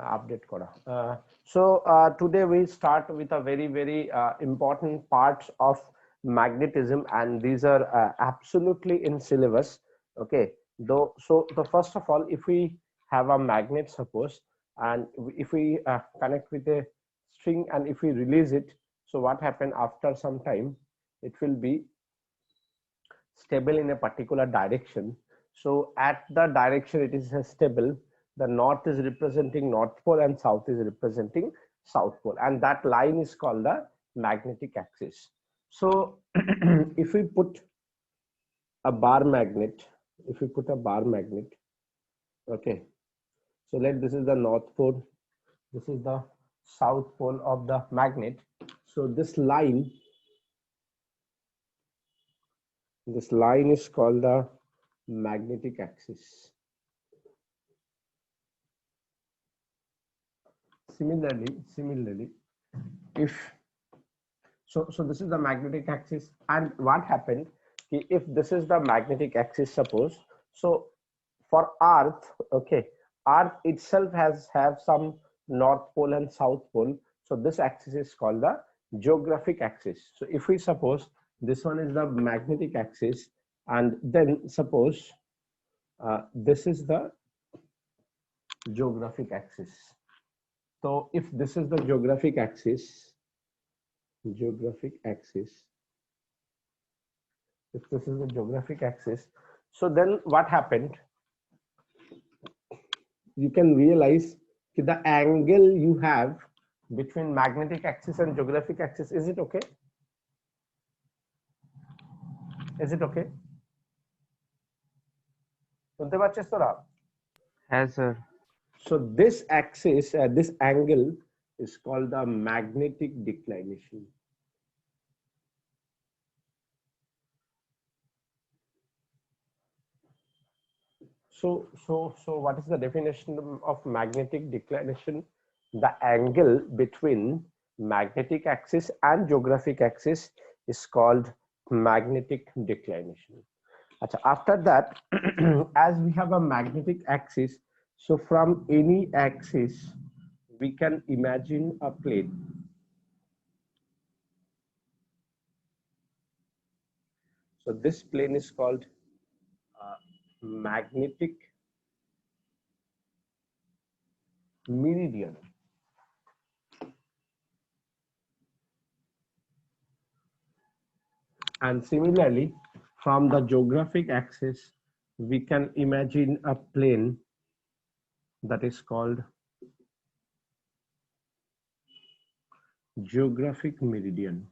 update kora. So today we start with a very important parts of magnetism, and these are absolutely in syllabus. Okay, though, so the first of all, if we have a magnet, suppose, and if we connect with a string and if we release it, so what happen after some time, it will be stable in a particular direction. So at the direction it is stable, the north is representing north pole and south is representing south pole, and that line is called the magnetic axis. So if we put a bar magnet, if we put a bar magnet, okay, so let this is the north pole, this is the south pole of the magnet. So this line is called the magnetic axis. Similarly, if so this is the magnetic axis, and what happened, if this is the magnetic axis, suppose, so for earth, okay, earth itself have some north pole and south pole, so this axis is called the geographic axis. So if we suppose this one is the magnetic axis, and then suppose this is the geographic axis. So if this is the geographic axis, if this is the geographic axis, so then what happened, you can realize the angle you have between magnetic axis and geographic axis, is it okay? Is it okay? শুনতে পাচ্ছিস তোরা? Yes, sir. So this axis, this angle is called the magnetic declination. So what is the definition of magnetic declination? The angle between magnetic axis and geographic axis is called magnetic declination. After that, as we have a magnetic axis, so from any axis we can imagine a plane. So this plane is called magnetic meridian. And similarly, from the geographic axis, we can imagine a plane that is called geographic meridian.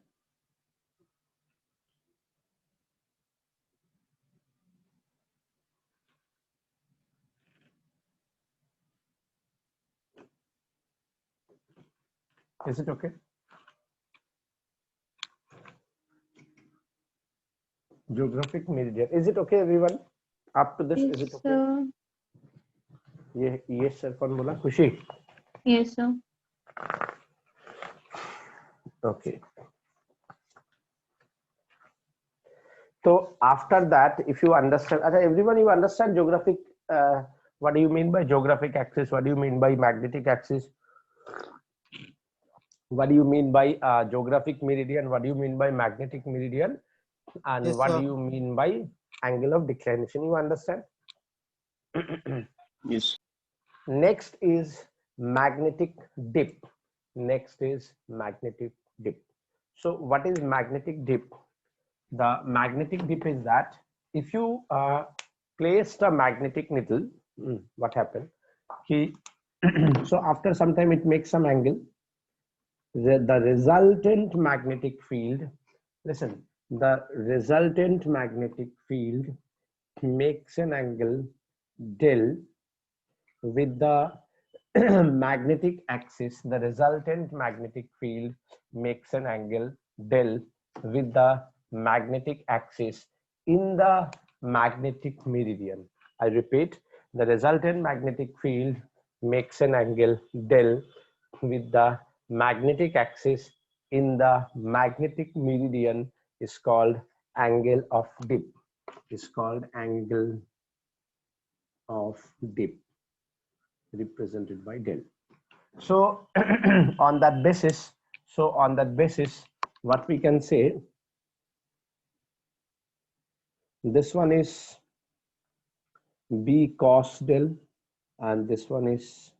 Is it okay? Geographic meridian. Is it okay, everyone? Up to this, Yes, is it okay? Sir. Yes sir. कौन बोला? खुशी. Yes, sir. Okay. So after that, if you understand, everyone, you understand geographic. What do you mean by geographic axis? What do you mean by magnetic axis? What do you mean by geographic meridian? What do you mean by magnetic meridian? And Yes, what sir. do you mean by angle of declination? You understand? Yes. Next is magnetic dip. Next is magnetic dip. So what is magnetic dip? The magnetic dip is that if you place the magnetic needle, what happened? So after some time it makes some angle. The resultant magnetic field, listen, the resultant magnetic field makes an angle del with the magnetic axis. The resultant magnetic field makes an angle del with the magnetic axis in the magnetic meridian. I repeat, the resultant magnetic field makes an angle del with the magnetic axis in the magnetic meridian is called angle of dip. Is called angle of dip, represented by del. So on that basis, what we can say, this one is B cos del, and this one is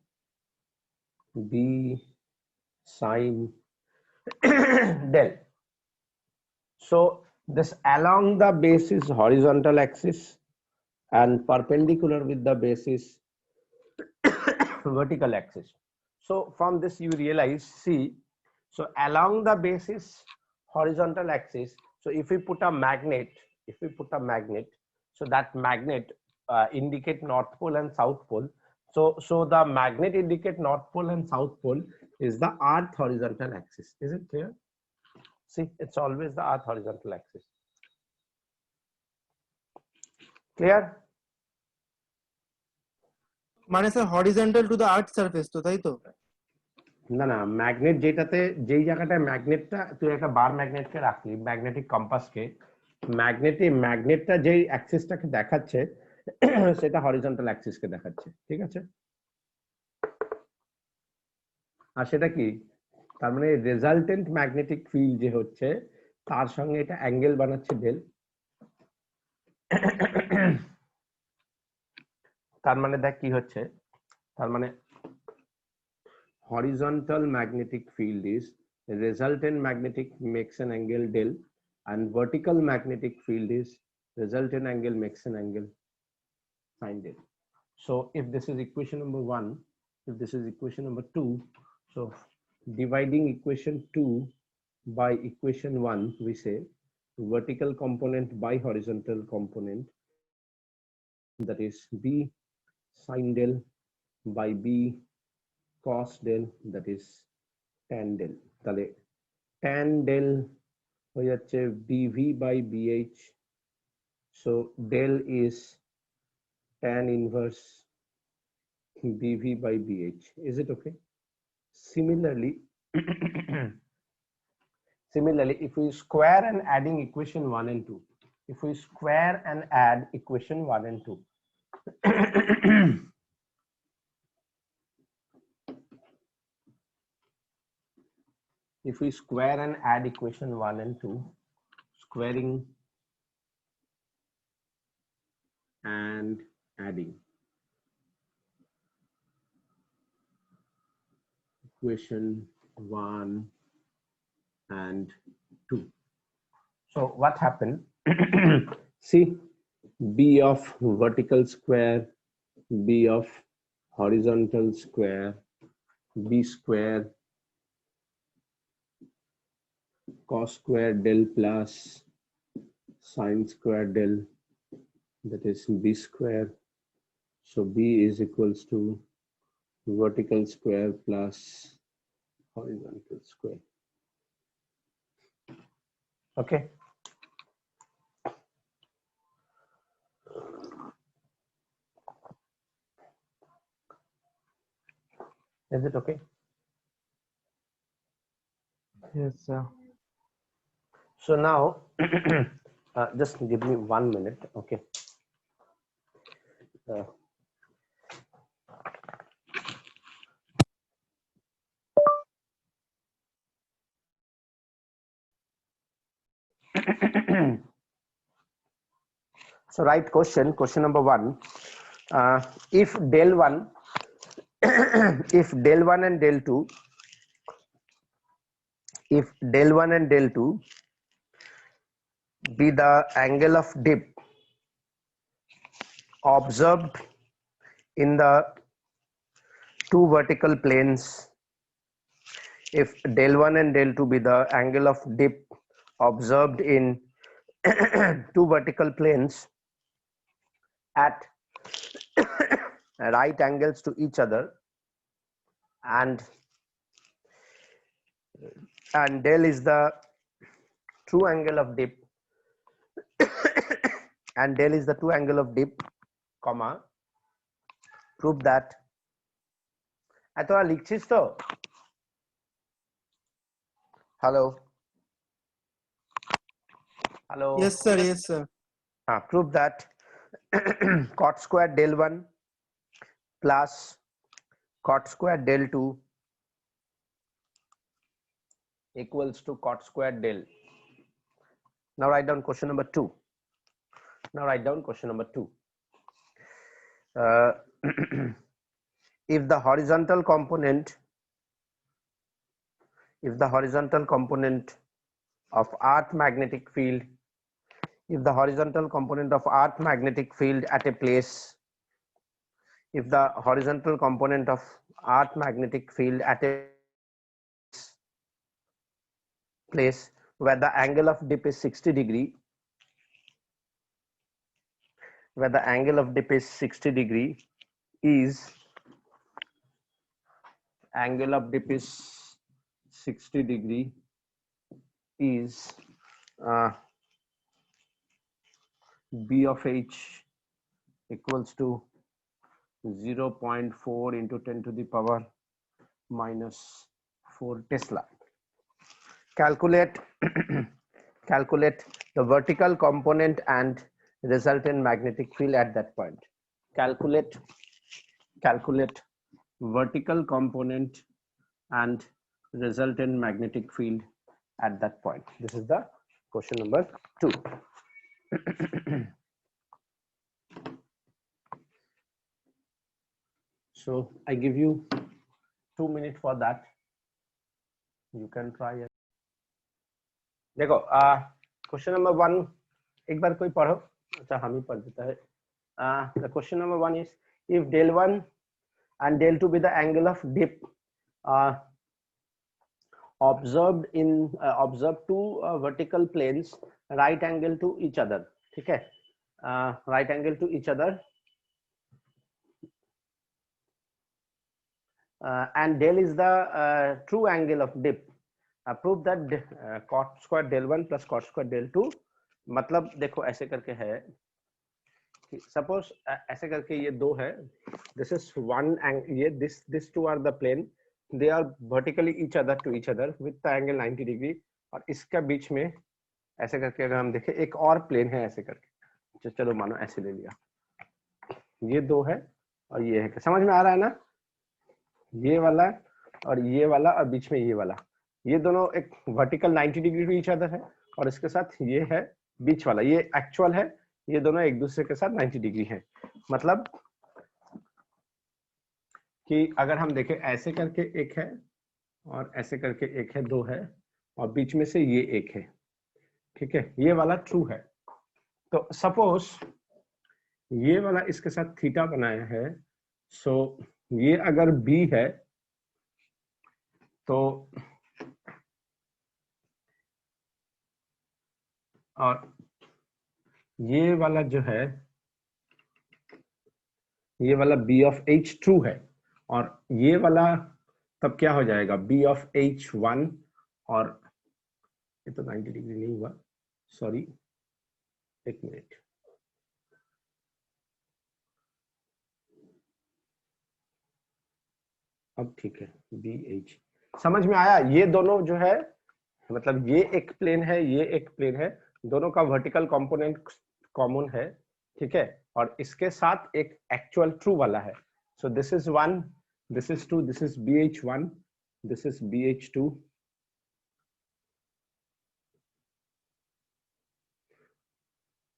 B sine del. So this along the base is horizontal axis and perpendicular with the base is vertical axis. So from this you realize, see, so along the base is horizontal axis. So if we put a magnet, so that magnet indicate North Pole and South Pole. So the magnet indicate North Pole and South Pole is the earth horizontal axis. Is it clear? See, it's always the earth horizontal axis. Clear? মানে sir horizontal to the earth surface তো, তাই তো? না না, magnet যেটাতে, যেই জায়গাটায় ম্যাগনেটটা, তুই একটা বার ম্যাগনেটকে রাখলি, ম্যাগনেটিক কম্পাসকে, ম্যাগনেটটা যেই অ্যাক্সিসটাকে দেখাচ্ছে সেটা হরিজন্টাল অ্যাক্সিসকে দেখাচ্ছে, ঠিক আছে? আর সেটা কি, তার মানে রেজাল্টেন্ট ম্যাগনেটিক ফিল্ড যে হচ্ছে তার সঙ্গে এটা অ্যাঙ্গেল বানাচ্ছে ডেল। তার মানে দেখ কি হচ্ছে, তার মানে horizontal magnetic field is resultant magnetic makes an angle del, and vertical magnetic field is resultant angle makes an angle sine del. So if this is equation number 1, if this is equation number 2, so dividing equation 2 by equation 1, we say vertical component by horizontal component, that is B sine del by B cos del, that is tan del. তাহলে tan del হয়ে যাচ্ছে BV by BH, so del is tan inverse BV by BH. Is it okay? Similarly if we square and adding equation 1 and 2, if we square and add equation 1 and 2, if we square and add equation 1 and 2, squaring and adding equation 1 and 2, so what happened? See, B of vertical square, B of horizontal square, B square cos square del plus sine square del, that is B square. So B is equals to vertical square plus horizontal square. Okay. Is it okay? Yes sir. So now just give me 1 minute, okay? So write question number 1. If del 1 if del 1 and del 2, if del 1 and del 2 be the angle of dip observed in the two vertical planes, if del 1 and del 2 be the angle of dip observed in two vertical planes at right angles to each other, and del is the true angle of dip and del is the true angle of dip, comma, prove that. তোরা লিখছিস তো? Hello hello? Yes sir, yes sir. Prove that cot square del 1 plus cot square del 2 equals to cot square del. Now write down question number 2. Now write down question number 2. If the horizontal component of earth magnetic field, if the horizontal component of earth magnetic field at a place, if the horizontal component of earth magnetic field at a place where the angle of dip is 60 degree, where the angle of dip is 60 degree, is angle of dip is 60 degree, is B of H equals to 0.4 into 10 to the power minus 4 Tesla. Calculate calculate the vertical component and resultant magnetic field at that point. Calculate vertical component and resultant magnetic field at that point. This is the question number 2. So I give you 2 minutes for that. You can try it. देखो question number 1 एक बार कोई पढ़ो. अच्छा हम ही पढ़ देता है. The question number 1 is, if del 1 and del 2 be the angle of dip observed two vertical planes right angle to each other. ठीक है, right angle to each other, and del is the true angle of dip. Prove that cot square del 1 plus cot square del 2. मतलब देखो ऐसे करके है, suppose ऐसे करके ये दो है, दिस इज वन एंगल, ये this two are the plane, they are vertically each other to each other with the angle 90 degree, और इसका बीच में ऐसे करके अगर हम देखें एक और प्लेन है ऐसे करके, चलो मानो ऐसे ले लिया, ये दो है और ये है, समझ में आ रहा है ना, ये वाला और ये वाला और बीच में ये वाला, ये दोनों एक vertical 90 degree to each other है, और इसके साथ ये है बीच वाला, ये एक्चुअल है, ये दोनों एक दूसरे के साथ 90 डिग्री है। मतलब कि अगर हम देखें ऐसे करके एक है और ऐसे करके एक है, दो है, और बीच में से ये एक है, ठीक है, ये वाला ट्रू है। तो सपोज ये वाला इसके साथ थीटा बनाया है, सो ये अगर बी है तो, और ये वाला जो है, ये वाला बी ऑफ एच ट्रू है, और ये वाला तब क्या हो जाएगा, बी ऑफ एच वन, और ये तो 90 डिग्री नहीं हुआ, सॉरी एक मिनट, अब ठीक है, बी एच समझ में आया। ये दोनों जो है, मतलब ये एक प्लेन है, ये एक प्लेन है, दोनों का वर्टिकल कंपोनेंट कॉमन है, ठीक है, और इसके साथ एक एक्चुअल ट्रू वाला है। So this is one, this is two, this is B H one, this is B H two,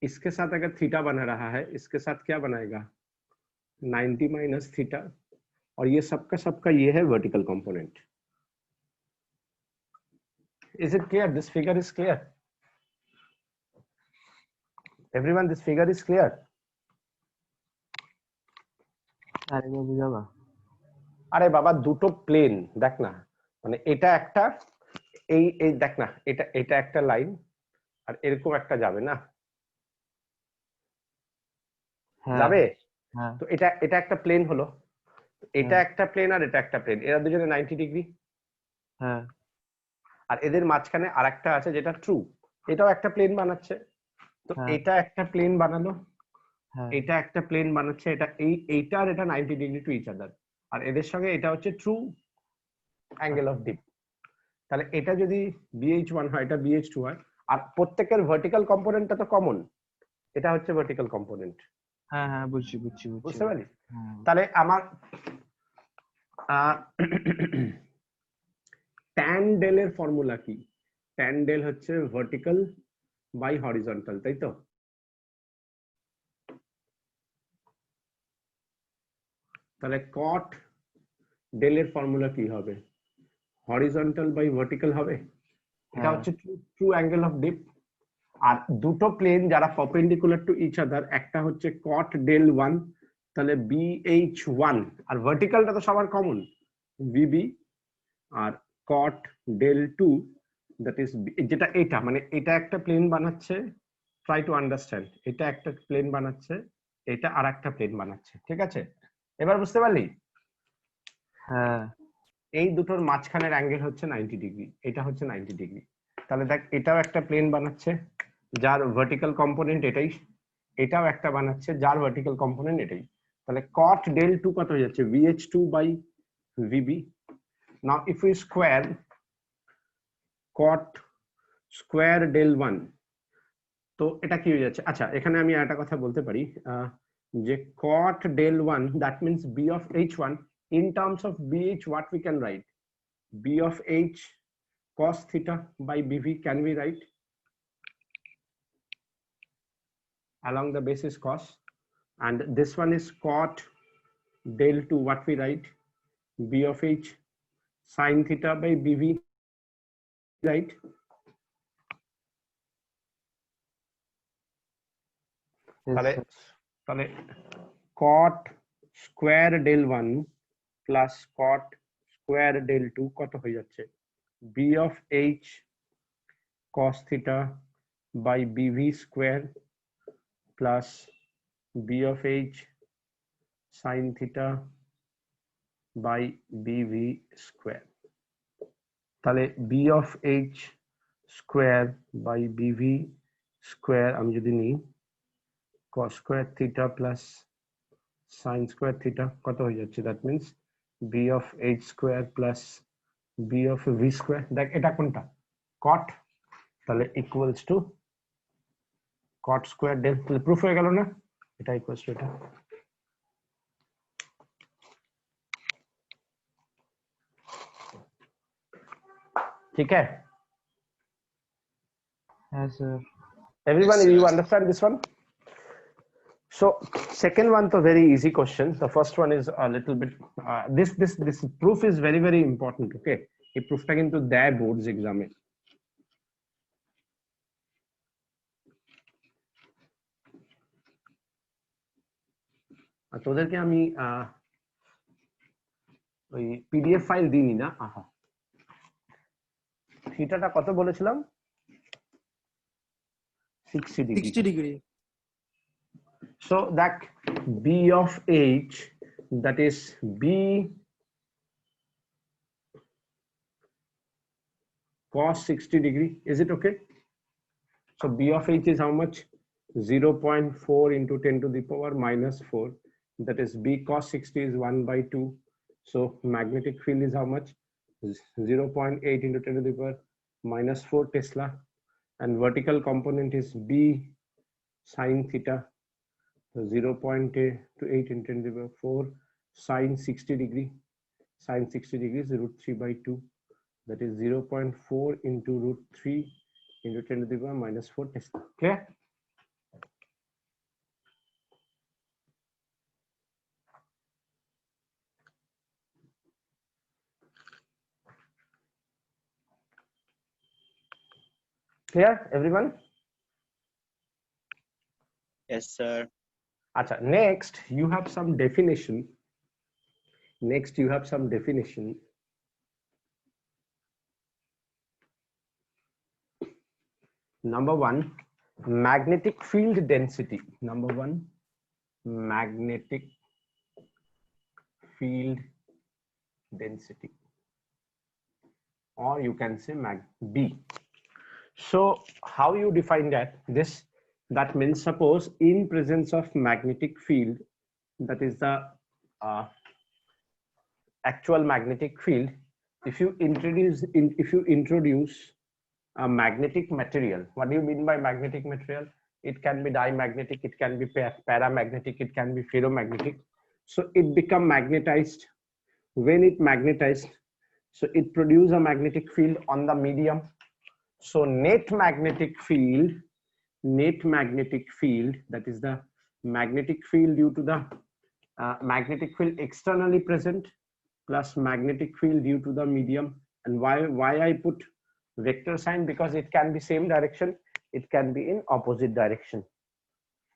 इसके साथ अगर थीटा बना रहा है, इसके साथ क्या बनाएगा 90 माइनस थीटा, और ये सबका ये है vertical component. Is it clear? This figure is clear. Everyone, this figure is clear. আরে বাবা দুটো প্লেন দেখ না, মানে এটা একটা, এই দেখ না, এটা একটা লাইন আর এরকম একটা যাবে না, যাবে, তো এটা একটা প্লেন হলো, এটা একটা প্লেন আর এটা একটা প্লেন, এরা দুজনে 90 ডিগ্রি, হ্যাঁ, আর এদের মাঝখানে আরেকটা আছে যেটা ট্রু, এটাও একটা প্লেন বানাচ্ছে, তো এটা একটা প্লেন বানালো, এটা একটা প্লেন বানাচ্ছে, এটা এইটা আর এটা 90 ডিগ্রি টু ইচ আদার, আর এদের সঙ্গে এটা হচ্ছে ট্রু অ্যাঙ্গেল অফ ডিপ। তাহলে এটা যদি BH1 হয়, এটা BH2 হয়, আর প্রত্যেকের ভার্টিক্যাল কম্পোনেন্টটা তো কমন, এটা হচ্ছে ভার্টিক্যাল কম্পোনেন্ট। হ্যাঁ হ্যাঁ বুঝছি, বুঝতে পারি। তাহলে আমার ট্যান ডেলের ফর্মুলা কি? ট্যান ডেল হচ্ছে ভার্টিক্যাল বাই হরিজন্টাল, তাই তো? তাহলে কট ডেলের ফর্মুলা কি হবে? হরিজন্টাল বাই ভার্টিক্যাল হবে। এটা হচ্ছে ট্রু অ্যাঙ্গেল অফ ডিপ। আর দুটো প্লেন যারা পারপেন্ডিকুলার টু ইচ আদার, একটা হচ্ছে কট ডেল 1, তাহলে BH1, আর ভার্টিক্যালটা তো সবার কমন VB, আর কট ডেল 2 দ্যাট ইজ, যেটা এটা মানে এটা একটা প্লেন বানাচ্ছে, ট্রাই টু আন্ডারস্ট্যান্ড, এটা একটা প্লেন বানাচ্ছে, এটা আর একটা প্লেন বানাচ্ছে, ঠিক আছে? এবার বুঝতে পারলি? হ্যাঁ এই দুটোর মাঝখানের অ্যাঙ্গেল হচ্ছে 90 ডিগ্রি, এটা হচ্ছে 90 ডিগ্রি। তাহলে দেখ এটাও একটা প্লেন বানাচ্ছে যার ভার্টিক্যাল কম্পোনেন্ট এটাই, এটাও একটা বানাচ্ছে যার ভার্টিক্যাল কম্পোনেন্ট এটাই। তাহলে cot del 2 কত হয়ে যাচ্ছে? VH2 by VB. Now if we square cot square del 1, তো এটা কি হয়ে যাচ্ছে? আচ্ছা, এখানে আমি একটা কথা বলতে পারি যে cot del 1 that means B of H1 in terms of BH what we can write? B of H cos theta by BV can we write along the basis cos, and this one is cot del 2 what we write? B of H sin theta by BV, right? তাহলে cot square del 1 plus cot square del 2 কত হয়ে যাচ্ছে? B of H cos theta by BV square plus B of H sin theta by BV square. তাহলে B of H square by BV square আমি যদি নিই cos square theta plus sin square theta কত হয়ে যাচ্ছে? that means B of H square plus B of V square. দেখ এটা কোনটা? cot, তাহলে equals to cot square del, তাহলে প্রুফ হয়ে গেল না? এটা equals to এটা। ঠিক আছে? হ্যাঁ sir. Everyone, Yes, you sir. understand this one? So second one to very easy question. The first one is a little bit this proof is very important. Okay, এই প্রুফটা কিন্তু দেয় boards exam এ। আর তোদেরকে আমি ওই PDF ফাইল দিইনি না? আহা, থিটাটা কত বলেছিলাম? 60 degree. 60 degree. So that B of H, that is B cos 60 degree, is it okay? So B of H is how much? 0.4 into 10 to the power minus 4, that is B cos 60 is 1/2. So magnetic field is how much? 0.8 into 10 to the power minus 4 Tesla, and vertical component is B sin theta, so 0.8 into 10 to the power 4 sin 60 degree, sin 60 degrees √3/2, that is 0.4 into √3 into 10 to the power minus 4 Tesla. Clear? Clear, everyone? Yes, sir. Acha, next you have some definition. Next you have some definition. Number one, magnetic field density. Number one, magnetic field density, or you can say mag B. So how you define that? That means suppose in presence of magnetic field, that is the actual magnetic field, if you introduce a magnetic material. What do you mean by magnetic material? It can be diamagnetic, it can be paramagnetic, it can be ferromagnetic. So it become magnetized. When it magnetized, so it produce a magnetic field on the medium. So net magnetic field, that is the magnetic field due to the magnetic field externally present plus magnetic field due to the medium. And why I put vector sign? Because it can be same direction, it can be in opposite direction.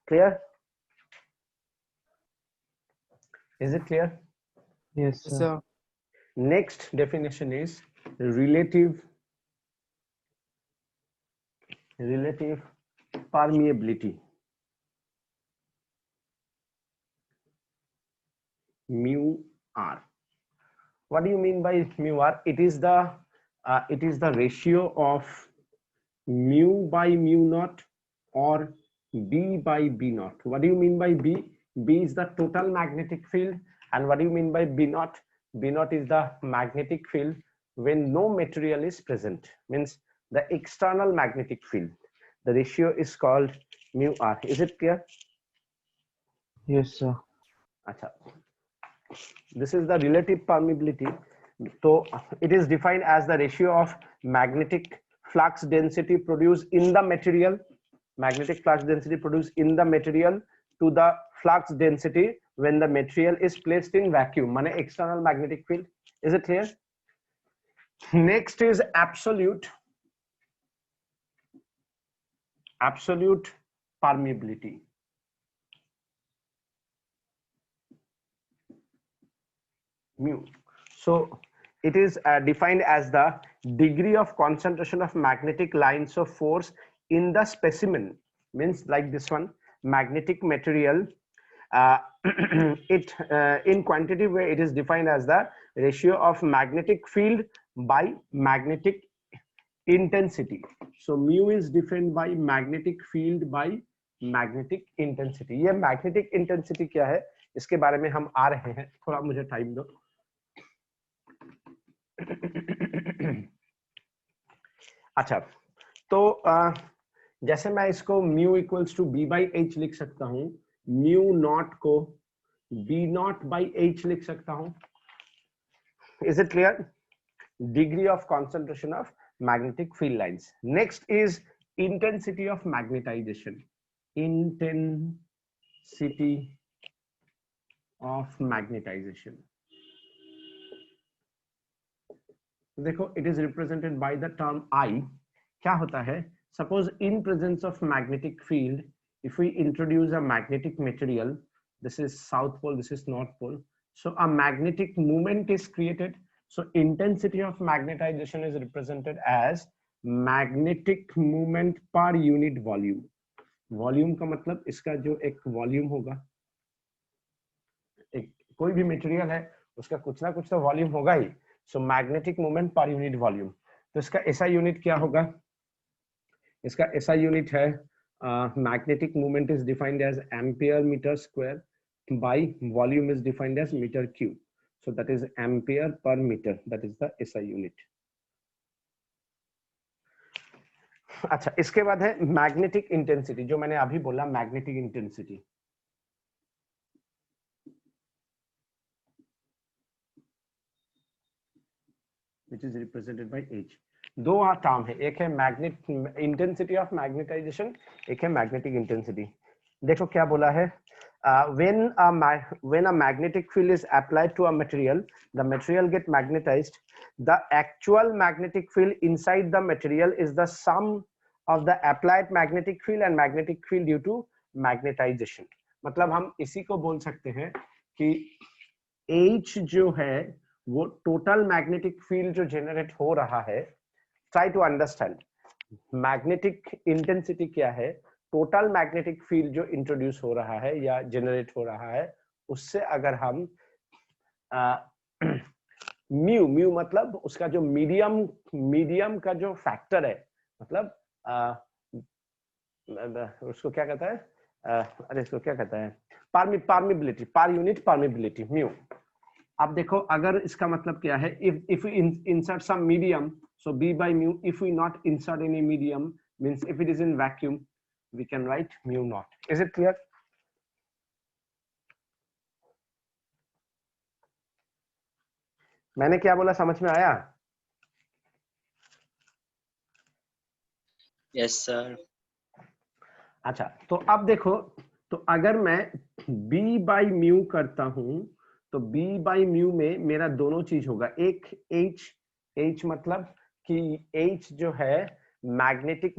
Clear? Is it clear? Yes, Yes, sir. sir. Next definition is relative permeability, mu r. What do you mean by mu r? It is the ratio of mu by mu naught or b by b naught. What do you mean by b? B is the total magnetic field. And what do you mean by b naught? B naught is the magnetic field when no material is present, means the external magnetic field. The ratio is called mu r. Is it clear? Yes, sir. Acha. This is the relative permeability. So it is defined as the ratio of magnetic flux density produced in the material, to the flux density when the material is placed in vacuum, माने external magnetic field. Is it clear? Next is absolute permeability. Mu. So it is defined as the degree of concentration of magnetic lines of force in the specimen, means like this one, magnetic material. It in quantitative way, it is defined as the ratio of magnetic field by magnetic intensity. So mu is defined by magnetic field by magnetic intensity. ये magnetic intensity क्या है, इसके बारे में हम आ रहे हैं, थोड़ा मुझे टाइम दो. अच्छा, तो जैसे मैं इसको mu equals to B by H लिख सकता हूं, म्यू नॉट को बी नॉट बाई एच लिख सकता हूं. Is it clear? Degree of concentration of magnetic field lines. Next is intensity of magnetization. Intensity of magnetization. देखो, it is represented by the term I. क्या होता है? Suppose in presence of magnetic field, if we introduce a magnetic material, this is south pole, this is north pole, so a magnetic moment is created. So intensity of magnetization is represented as magnetic moment per unit volume. Volume का मतलब इसका जो एक volume होगा, एक कोई भी material है उसका कुछ ना कुछ तो वॉल्यूम होगा ही. So magnetic moment per unit volume. तो इसका ऐसा यूनिट क्या होगा? इसका ऐसा यूनिट है, magnetic moment is defined as ampere metre square by volume is defined as metre cube. So that is ampere per metre, that is the ऐसा unit. अच्छा, इसके बाद है मैग्नेटिक इंटेंसिटी, जो मैंने अभी बोला magnetic intensity. which is represented by H. दो टर्म है, एक है मैग्नेट इंटेंसिटी ऑफ मैग्नेटाइजेशन, एक है मैग्नेटिक इंटेंसिटी. देखो क्या बोला है, when a magnetic field is applied to a material, the material get magnetized. The actual magnetic field inside the material is the sum of the applied magnetic field and magnetic field due to magnetization. मतलब हम इसी को बोल सकते हैं कि H जो है वो टोटल मैग्नेटिक फील्ड जो जेनरेट हो रहा है. Try to understand magnetic intensity क्या है, टोटल मैग्नेटिक फील्ड जो इंट्रोड्यूस हो रहा है या जेनरेट हो रहा है, उससे अगर हम म्यू मतलब उसका जो मीडियम का जो फैक्टर है, मतलब उसको क्या कहता है, अरे इसको क्या कहता है, permeability, per unit permeability, mu. अब देखो, अगर इसका मतलब क्या है, if we insert some medium, so b by mu. If we not insert any medium, means if it is in vacuum, we can write mu naught. Is it clear? मैंने क्या बोला समझ में आया? Yes sir. अच्छा, तो अब देखो, तो अगर मैं b बाई म्यू करता हूं तो b बाई म्यू में मेरा दोनों चीज होगा, एक h मतलब कि h जो है मैग्नेटिक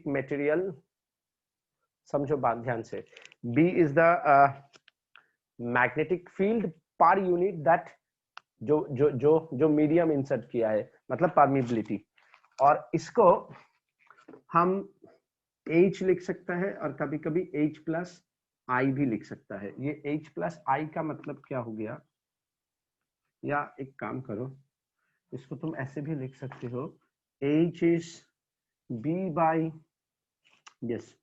मटेरियल, समझो बात ध्यान से, b is the magnetic field per unit that जो जो जो जो मीडियम इंसर्ट किया है, मतलब परमिबिलिटी, और इसको हम H लिख सकता है और कभी कभी H प्लस आई भी लिख सकता है। ये H प्लस आई का मतलब क्या हो गया, या एक काम करो, इसको तुम ऐसे भी लिख सकते हो, H is B by, yes,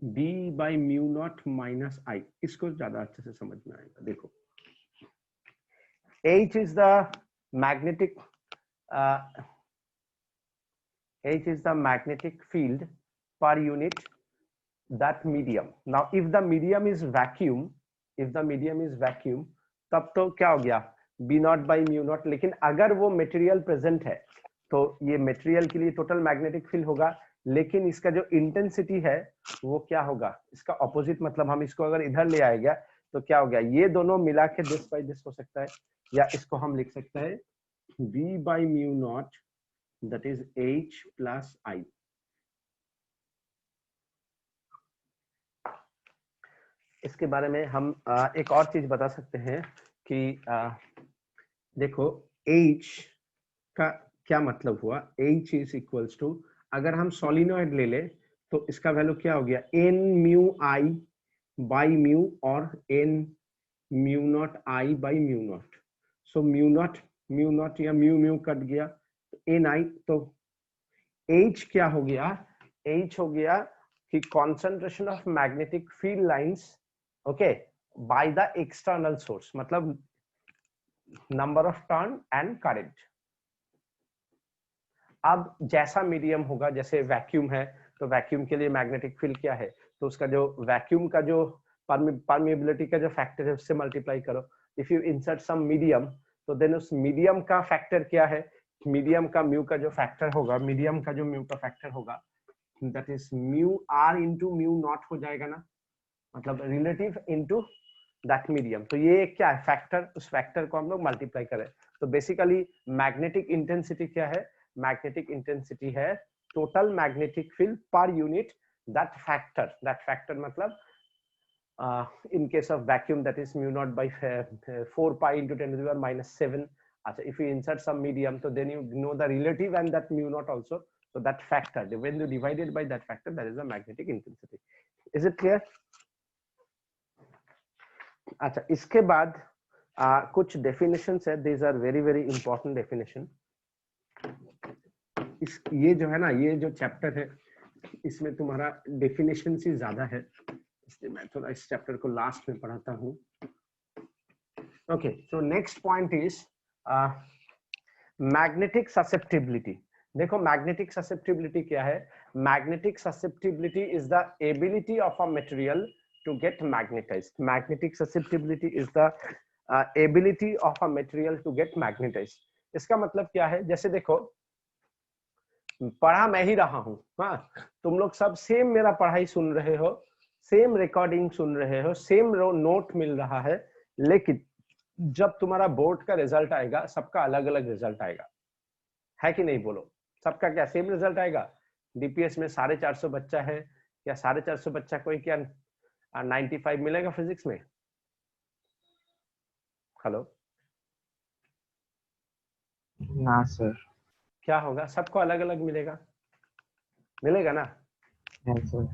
B by mu nought minus I. इसको ज्यादा अच्छे से समझ में आएगा। देखो, H is the magnetic H is the magnetic field per unit that medium. Now if the medium is vacuum, तब तो क्या हो गया, b not by mu not. लेकिन अगर वो मटेरियल प्रेजेंट है तो ये मटेरियल के लिए टोटल मैग्नेटिक फील्ड होगा, लेकिन इसका जो इंटेंसिटी है वो क्या होगा, इसका ऑपोजिट। मतलब हम इसको अगर इधर ले आएगा तो क्या हो गया, ये दोनों मिला के दिस बाई दिस हो सकता है, या इसको हम लिख सकते हैं b by mu not, that is H plus I। इसके बारे में हम एक और चीज बता सकते हैं कि देखो H का क्या मतलब हुआ, H इज इक्वल्स टू, अगर हम सोलिनॉइड ले ले तो इसका वैल्यू क्या हो गया, n mu I by mu और n mu not I by mu not. So mu naught या म्यू म्यू कट गया, एन आई, तो H क्या हो गया, H हो गया कि concentration of magnetic field lines, okay, by the external source, मतलब number of turn and current। अब जैसा मीडियम होगा, जैसे वैक्यूम है तो वैक्यूम के लिए मैग्नेटिक फील्ड क्या है, तो उसका जो वैक्यूम का जो परमिबिलिटी का जो फैक्टर है उससे मल्टीप्लाई करो। If you insert some medium, तो देन उस मीडियम का फैक्टर क्या है, मीडियम का म्यू का जो फैक्टर होगा, मीडियम का जो म्यू का फैक्टर होगा, that is mu r into mu naught हो जाएगा ना, मतलब रिलेटिव इंटू दैट मीडियम। तो ये क्या है, फैक्टर, उस फैक्टर को हम लोग मल्टीप्लाई करें। तो बेसिकली मैग्नेटिक इंटेंसिटी क्या है, मैग्नेटिक इंटेंसिटी है total magnetic field per unit, that factor मतलब in case of vacuum that is mu naught by 4 pi into 10 to the power minus 7. If you insert some medium, so then you know the relative and that mu naught also, so that factor, when you divide it by that factor, that is the magnetic intensity. Is it clear? अच्छा, इसके बाद कुछ definitions है, these are very very important definition। इस ये जो है ना, ये जो चैप्टर है इसमें तुम्हारा डेफिनेशन ही ज्यादा है, इसलिए मैं थोड़ा इस चैप्टर को लास्ट में पढ़ाता हूँ। Okay, so next point is magnetic susceptibility. देखो मैग्नेटिक ससेप्टिबिलिटी क्या है, magnetic susceptibility is the ability of a material to get magnetized. Magnetic susceptibility is the ability of a material to get magnetized. इसका मतलब क्या है, जैसे देखो पढ़ा मैं ही रहा हूँ, हाँ, तुम लोग सब सेम मेरा पढ़ाई सुन रहे हो, सेम रिकॉर्डिंग सुन रहे हो, सेम नोट मिल रहा है, लेकिन जब तुम्हारा बोर्ड का रिजल्ट आएगा सबका अलग अलग रिजल्ट आएगा, है कि नहीं बोलो? सबका क्या सेम रिजल्ट आएगा? डीपीएस में 450 बच्चा है, क्या 450 बच्चा कोई क्या 95 मिलेगा फिजिक्स में? हेलो, ना सर। क्या होगा, सबको अलग अलग मिलेगा, मिलेगा ना? Yes sir.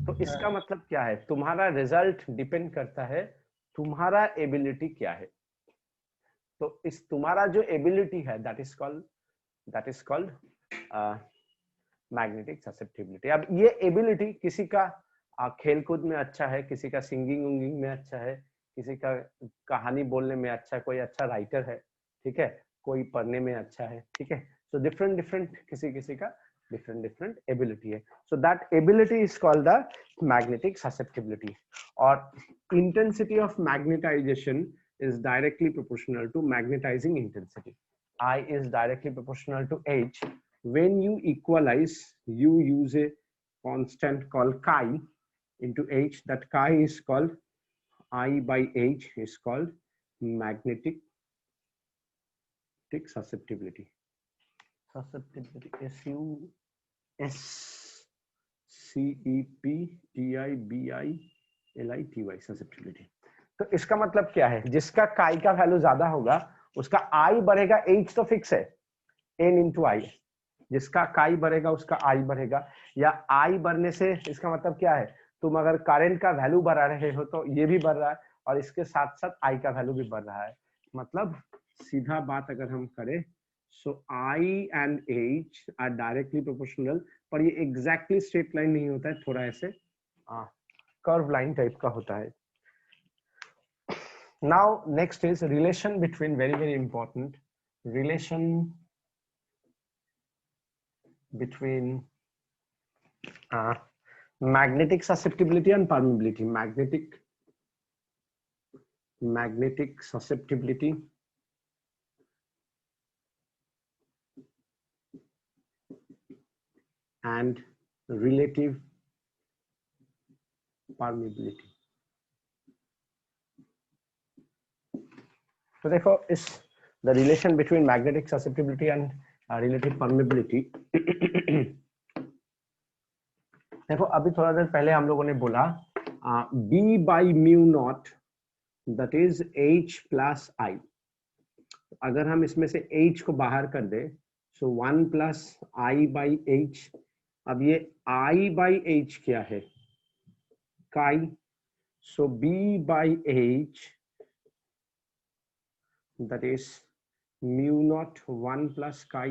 तो इसका मतलब क्या है, तुम्हारा रिजल्ट डिपेंड करता है तुम्हारा एबिलिटी क्या है। तो इस तुम्हारा जो एबिलिटी है that is called magnetic susceptibility. अब ये एबिलिटी किसी का खेलकूद में अच्छा है, किसी का सिंगिंग उंगिंग में अच्छा है, किसी का कहानी बोलने में अच्छा है, कोई अच्छा राइटर है, ठीक है, कोई पढ़ने में अच्छा है, ठीक है। सो डिफरेंट डिफरेंट किसी का डिफरेंट एबिलिटी है। So that ability is called the magnetic susceptibility. और intensity of magnetization is directly proportional to magnetizing intensity. I is directly proportional to H. When you equalize, you use a constant called chi into H. That chi is called I by H is called magnetic susceptibility. Susceptibility, SUSCEPTIBILITY, susceptibility. तो इसका मतलब क्या है, जिसका काई का value ज्यादा होगा उसका आई बढ़ेगा, एच तो फिक्स है एन इंटू आई, जिसका काई बढ़ेगा उसका आई बढ़ेगा, या आई बढ़ने से इसका मतलब क्या है, तुम अगर करंट का वैल्यू बढ़ा रहे हो तो ये भी बढ़ रहा है और इसके साथ साथ आई का वैल्यू भी बढ़ रहा है। मतलब सीधा बात अगर हम करें, so I and H are directly proportional, पर ये एग्जैक्टली स्ट्रेट लाइन नहीं होता है, थोड़ा ऐसे कर्व लाइन टाइप का होता है। Now next is relation between, very important, relation between magnetic susceptibility and permeability. Magnetic susceptibility and relative permeability. तो देखो इस the relation between magnetic susceptibility and relative permeability देखो अभी थोड़ा देर पहले हम लोगों ने बोला B by mu naught that is H plus I। अगर हम इसमें से H को बाहर कर दे, so 1 plus I by H। अब ये I by H क्या है, chi, so B by H that is mu naught 1 plus chi।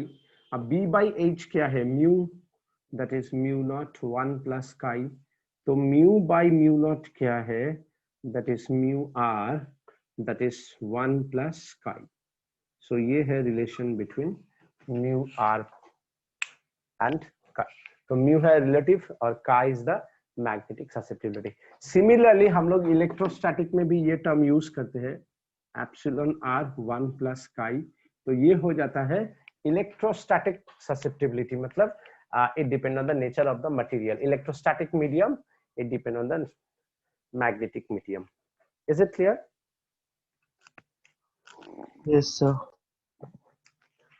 अब B by H क्या है, mu, that is mu naught 1 plus chi। तो mu by mu naught क्या है, that is mu r, that is 1 plus chi। so ये है relation between mu r and chi। तो mu है relative और chi is the magnetic susceptibility। Similarly हम लोग इलेक्ट्रोस्टैटिक में भी ये टर्म यूज करते हैं, एप्सिलॉन r 1 plus chi। तो ये हो जाता है इलेक्ट्रोस्टैटिक ससेप्टिबिलिटी, मतलब it depend on the nature of the material. Electrostatic medium, it depend on the magnetic medium. Is it clear? Yes, sir.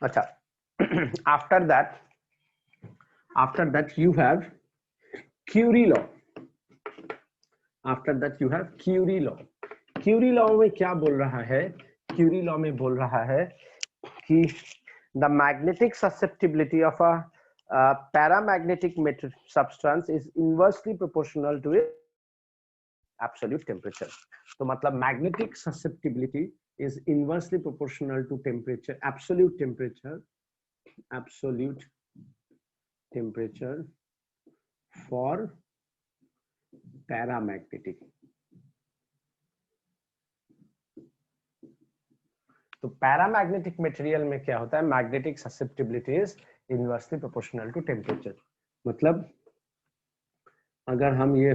Acha. after that you have Curie law। after that you have Curie law। Curie law में क्या बोल रहा है, Curie law में बोल रहा है कि the magnetic susceptibility of a paramagnetic substance is inversely proportional to its absolute temperature। तो मतलब magnetic susceptibility is inversely proportional to temperature, absolute temperature for paramagnetic। तो पैरामैग्नेटिक मटेरियल में क्या होता है, magnetic susceptibility is inversely proportional to temperature. मतलब अगर हम ये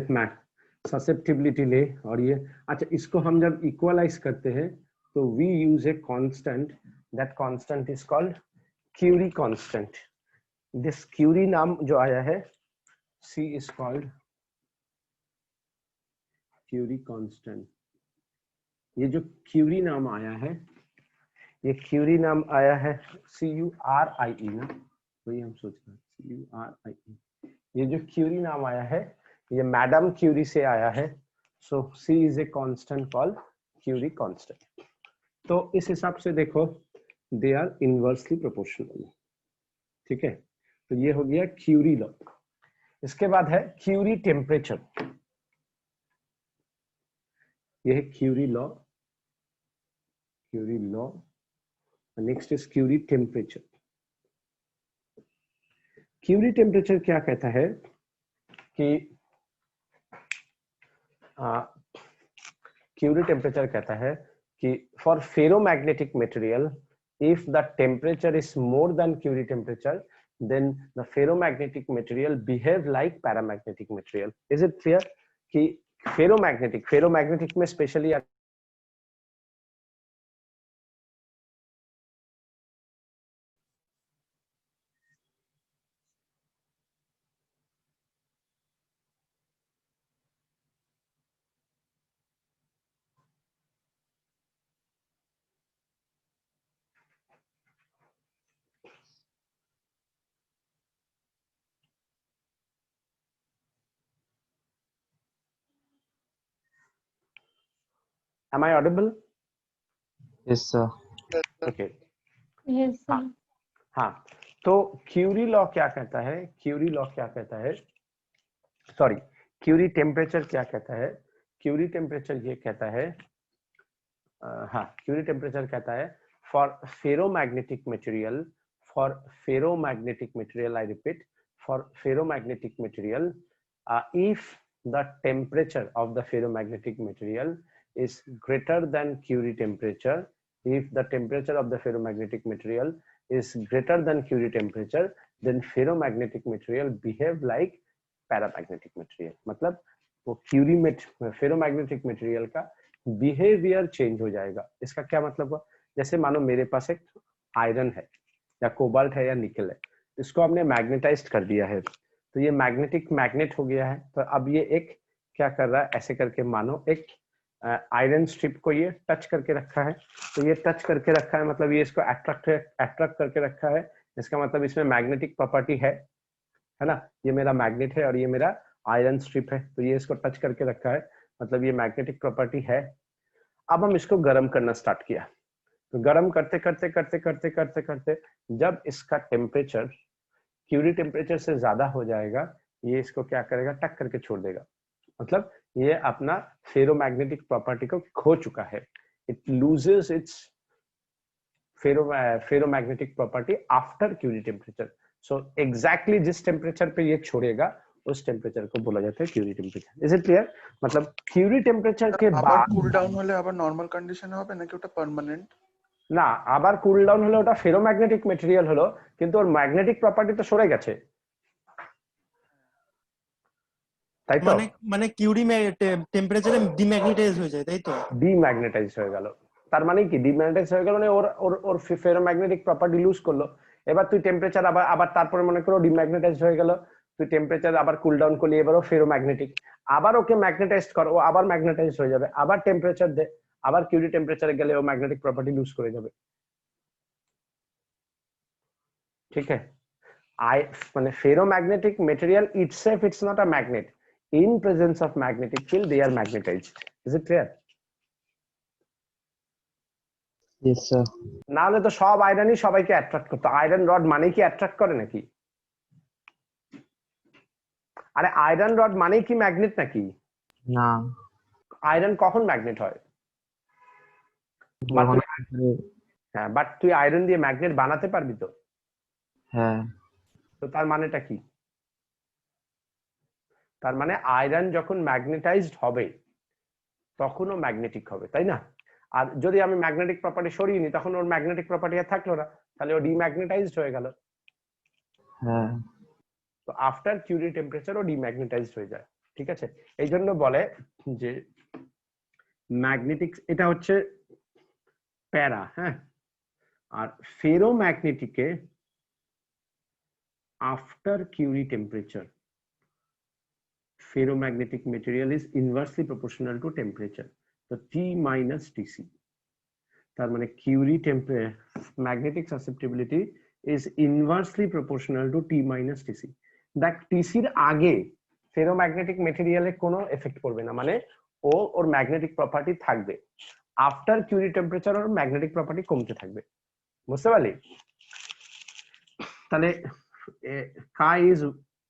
ससेप्टिबिलिटी ले और ये, अच्छा इसको हम जब इक्वलाइज करते हैं तो we use a constant, that constant is called Curie constant. This Curie नाम जो आया है, C is called Curie constant. ये जो क्यूरी नाम आया है, ये क्यूरी नाम आया है CURIE ना, वही हम सोच रहे हैं CURIE। ये जो क्यूरी नाम आया है ये मैडम क्यूरी से आया है। So C is a constant called Curie constant. तो इस हिसाब से देखो दे आर इनवर्सली प्रोपोर्शनल। ठीक है, तो ये हो गया क्यूरी लॉ। इसके बाद है क्यूरी टेम्परेचर। ये है Curie law, Curie law. Next is Curie temperature. Curie temperature क्या कहता है कि क्यूरी टेम्परेचर कहता है कि for ferromagnetic material if the temperature is more than Curie temperature then the ferromagnetic material behave like paramagnetic material। is it clear कि ferromagnetic में specially Am I audible? Yes, sir. Okay. Yes, sir. हाँ, तो Curie law क्या कहता है? Curie law क्या कहता है? सॉरी, क्यूरी टेम्परेचर क्या कहता है? क्यूरी टेम्परेचर ये कहता है, हाँ, क्यूरी टेम्परेचर कहता है for ferromagnetic material, I repeat, for ferromagnetic material, if the temperature of the ferromagnetic material is greater than Curie temperature, if the temperature of the ferromagnetic material is greater than Curie temperature, then ferromagnetic material behave like paramagnetic material. मतलब वो Curie ferromagnetic material का behaviour change हो जाएगा. इसका क्या मतलब हुआ? जैसे मानो मेरे पास एक आयरन है या कोबाल्ट है या निकल है, इसको हमने मैग्नेटाइज्ड कर दिया है, तो ये मैग्नेटिक मैग्नेट हो गया है. तो अब ये एक क्या कर रहा है, ऐसे करके मानो एक आयरन स्ट्रिप को ये टच करके रखा है. तो ये टच करके रखा है मतलब ये इसको अट्रैक्ट करके रखा है. इसका मतलब इसमें मैग्नेटिक प्रॉपर्टी है ना. ये मेरा मैग्नेट है और ये मेरा आयरन स्ट्रिप है, तो ये इसको टच करके रखा है, मतलब ये मैग्नेटिक प्रॉपर्टी है. अब हम इसको गर्म करना स्टार्ट किया, तो गर्म करते करते करते करते करते करते जब इसका टेम्परेचर क्यूरी टेम्परेचर से ज्यादा हो जाएगा, ये इसको क्या करेगा, टक करके छोड़ देगा. मतलब ये अपना फेरोमैग्नेटिक प्रॉपर्टी को खो चुका है. It loses its ferromagnetic property after Curie temperature. So exactly जिस टेम्परेचर पे ये छोड़ेगा उस टेम्परेचर को बोला जाता है Curie temperature. Is it clear? मतलब क्यूरी टेम्परेचर के আবার बाद কুল ডাউন হলে আবার নরমাল কন্ডিশনে হবে নাকি ওটা পার্মানেন্ট? না, আবার কুল ডাউন হলে ওটা ফেরোম্যাগনেটিক মেটেরিয়াল হলো, কিন্তু ওর ম্যাগনেটিক প্রপার্টি তো সরে গেছে, তাই তো? মানে মানে কিউরি টেম্পারেচারে ডিম্যাগনেটাইজ হয়ে যায়, তাই তো? ডিম্যাগনেটাইজ হয়ে গেল. তার মানে কি ডিম্যাগনেটাইজ হয়ে গেল মানে ওর ওর ওর ফেরোম্যাগনেটিক প্রপার্টি লুজ করলো. এবার তুই টেম্পারেচার আবার আবার তারপরে মনে করো ডিম্যাগনেটাইজ হয়ে গেল, তুই টেম্পারেচার আবার কুল ডাউন করলি, এবারও ফেরোম্যাগনেটিক, আবার ওকে ম্যাগনেটাইজ কর, ও আবার ম্যাগনেটাইজ হয়ে যাবে, আবার টেম্পারেচার দে, আবার কিউরি টেম্পারেচারে গেলে ও ম্যাগনেটিক প্রপার্টি লুজ করে যাবে. ठीक है. মানে ferromagnetic material itself, it's not a magnet. In presence of magnetic field, they are magnetized. Is it clear? Yes, sir. না হলে তো সব আয়রনই সবাইকে অ্যাট্রাক্ট করতো. আয়রন রড মানে কি অ্যাট্রাক্ট করে নাকি? আরে আয়রন রড মানে কি ম্যাগনেট নাকি? না, আয়রন কখন ম্যাগনেট হয়? হ্যাঁ, বাট তুই আয়রন দিয়ে ম্যাগনেট বানাতে পারবি তো? হ্যাঁ, তো তার মানেটা কি? তার মানে আয়রন যখন ম্যাগনেটাইজড হবে তখনও ম্যাগনেটিক হবে, তাই না? আর যদি আমি ম্যাগনেটিক প্রপার্টি সরিয়ে নিই তখন ওর ম্যাগনেটিক প্রপার্টি আর থাকলো না, তাহলে ও ডিম্যাগনেটাইজড হয়ে গেল. হ্যাঁ, তো আফটার কিউরি টেম্পারেচার ও ডিম্যাগনেটাইজড হয়ে যায়. ঠিক আছে, এই জন্য বলে যে ম্যাগনেটিক, এটা হচ্ছে প্যারা, হ্যাঁ. আর ফেরোম্যাগনেটিকে after Curie temperature, ferromagnetic material is inversely proportional to temperature. So T minus Tc. তার মানে Curie magnetic susceptibility is inversely proportional to T minus Tc. দেখ Tc এর আগে ferromagnetic material এ কোনো এফেক্ট পড়বে না, মানে ও ওর ম্যাগনেটিক প্রপার্টি থাকবে. আফটার Curie temperature ওর ম্যাগনেটিক প্রপার্টি কমতে থাকবে. বুঝতে পারলি? তাহলে chi is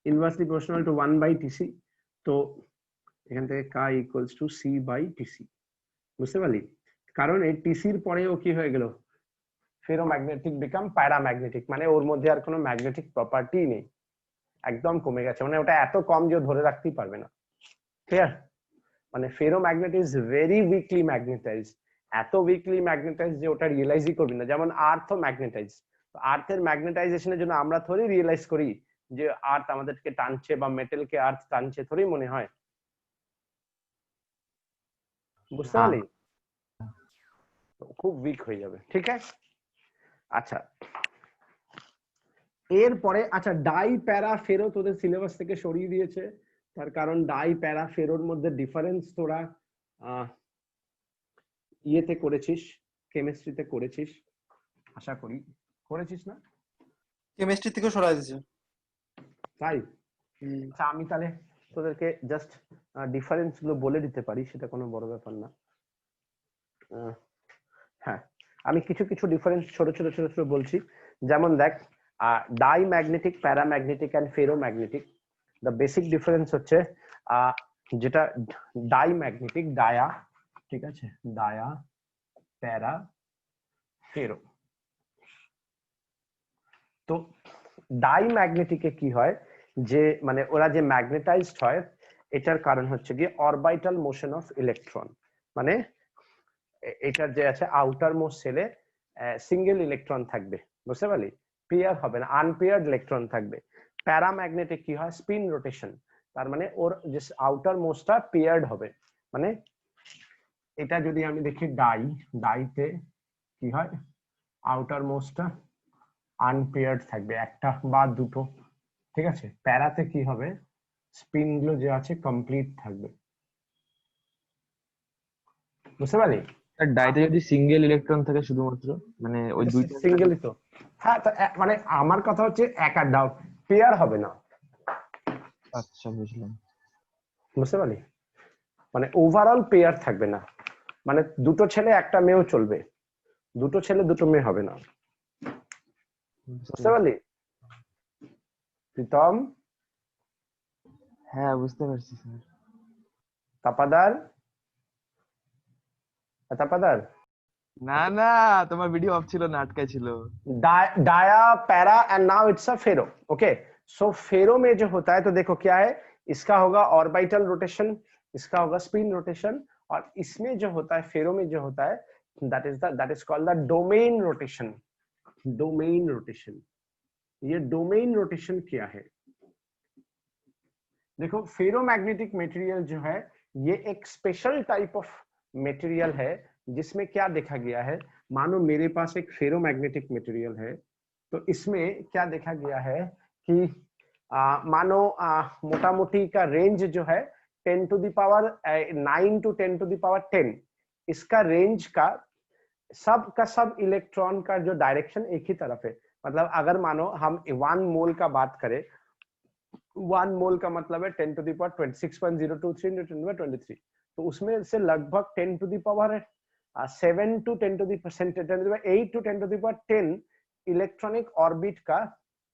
inversely proportional to 1 by Tc. তো এখান থেকে chi equals to c by tc. বুঝতে পারলি? কারণ এই tc এর পরে ও কি হয়ে গেল, ফেরোম্যাগনেটিক বিকাম প্যারাম্যাগনেটিক, মানে ওর মধ্যে আর কোনো ম্যাগনেটিক প্রপার্টি নেই, একদম কমে গেছে, মানে ওটা এত কম যে ধরে রাখতেই পারবে না. ক্লিয়ার? মানে ফেরোম্যাগনেট ইজ ভেরি উইকলি ম্যাগনেটাইজ, এত উইকলি ম্যাগনেটাইজ যে ওটা রিয়েলাইজই করবি না. যেমন আর্থও ম্যাগনেটাইজ, আর্থের ম্যাগনেটাইজেশনের জন্য আমরা থোড়ি রিয়েলাইজ করি যে আর্থ আমাদেরকে টানছে বা মেটেলকে আর্থ টানছে, থোড়ি মনে হয়. বুঝতে পারলি? খুব উইক হয়ে যাবে. ঠিক আছে, আচ্ছা এরপরে আচ্ছা ডাই প্যারা ফেরো তোদের সিলেবাস থেকে সরিয়ে দিয়েছে, তার কারণ ডাই প্যারা ফেরোর মধ্যে ডিফারেন্স তোরা ইয়েতে করেছিস, কেমিস্ট্রিতে করেছিস, আশা করি করেছিস না? কেমিস্ট্রি থেকে সরাই দিয়েছে। তাই? আচ্ছা আমি তাহলে তোদেরকে জাস্ট ডিফারেন্স গুলো বলে দিতে পারি, সেটা কোনো বড় ব্যাপার না. হ্যাঁ, আমি কিছু কিছু ডিফারেন্স ছোট ছোট ছোট ছোট বলছি। যেমন দেখ, diamagnetic, paramagnetic and ferromagnetic. The basic difference হচ্ছে যেটা ডাইম্যাগনেটিক, ডায়া, ঠিক আছে, ডায়া, প্যারা, ফেরো। তো ডাইম্যাগনেটিকে কি হয়, যে মানে ওরা যে ম্যাগনেটাইজড হয়, এটার কারণ হচ্ছে কি অরবিটাল মোশন অফ ইলেকট্রন। মানে এটার যে আছে আউটার মোস্ট সেলে সিঙ্গেল ইলেকট্রন থাকবে, বুঝতে পারলি, পেয়ার হবে না, আনপেয়ার্ড ইলেকট্রন থাকবে। প্যারাম্যাগনেটিক কি হয়, স্পিন রোটেশন, তার মানে ওর যে আউটার মোস্টটা পেয়ার্ড হবে। মানে এটা যদি আমি দেখি ডাইতে কি হয়, আউটার মোস্টটা আনপেয়ার্ড থাকবে, একটা বা দুটো, ঠিক আছে। প্যারাতে কি হবে, স্পিন গুলো যে আছে কমপ্লিট থাকবে, বুঝতে পারলি। ডাইতে যদি সিঙ্গেল ইলেকট্রন থাকে শুধুমাত্র, মানে ওই দুইটা সিঙ্গেলই তো। হ্যাঁ, তো মানে আমার কথা হচ্ছে এক আর ডাউন, পেয়ার হবে না, আচ্ছা বুঝলাম। বুঝতে পারলি। মানে ওভারঅল পেয়ার থাকবে না, মানে দুটো ছেলে একটা মেয়েও চলবে, দুটো ছেলে দুটো মেয়ে হবে না, বুঝতে পারলি প্রীতম? হ্যাঁ বুঝতে পারছি স্যার। তাপাদার, তাপাদার, না না, তোমার ভিডিও অফ ছিল না, আটকায় ছিল। Dia, para and now it's a ferro. Okay, so ferro में जो होता है तो देखो क्या है, इसका होगा ऑर्बिटल रोटेशन, इसका होगा स्पिन रोटेशन, और इसमें जो होता है फेरो में जो होता है that is called the domain rotation. Domain rotation, ये डोमेन रोटेशन क्या है? देखो, फेरोमैग्नेटिक मटेरियल जो है ये एक स्पेशल टाइप ऑफ मटेरियल है, जिसमें क्या देखा गया है, मानो मेरे पास एक फेरोमैग्नेटिक मटेरियल है, तो इसमें क्या देखा गया है कि मानो मोटा मोटी का रेंज जो है 10 to the power 9 to 10 to the power 10, इसका रेंज का सब इलेक्ट्रॉन का जो डायरेक्शन एक ही तरफ है। मतलब अगर मानो हम 1 मोल का बात करें, 1 मोल का मतलब है 10 टू द पावर 26.023 × 10⁻23, तो उसमें से लगभग 10 to the power 7 to 10 to the 8 to 10 to the power 10 electronic orbit का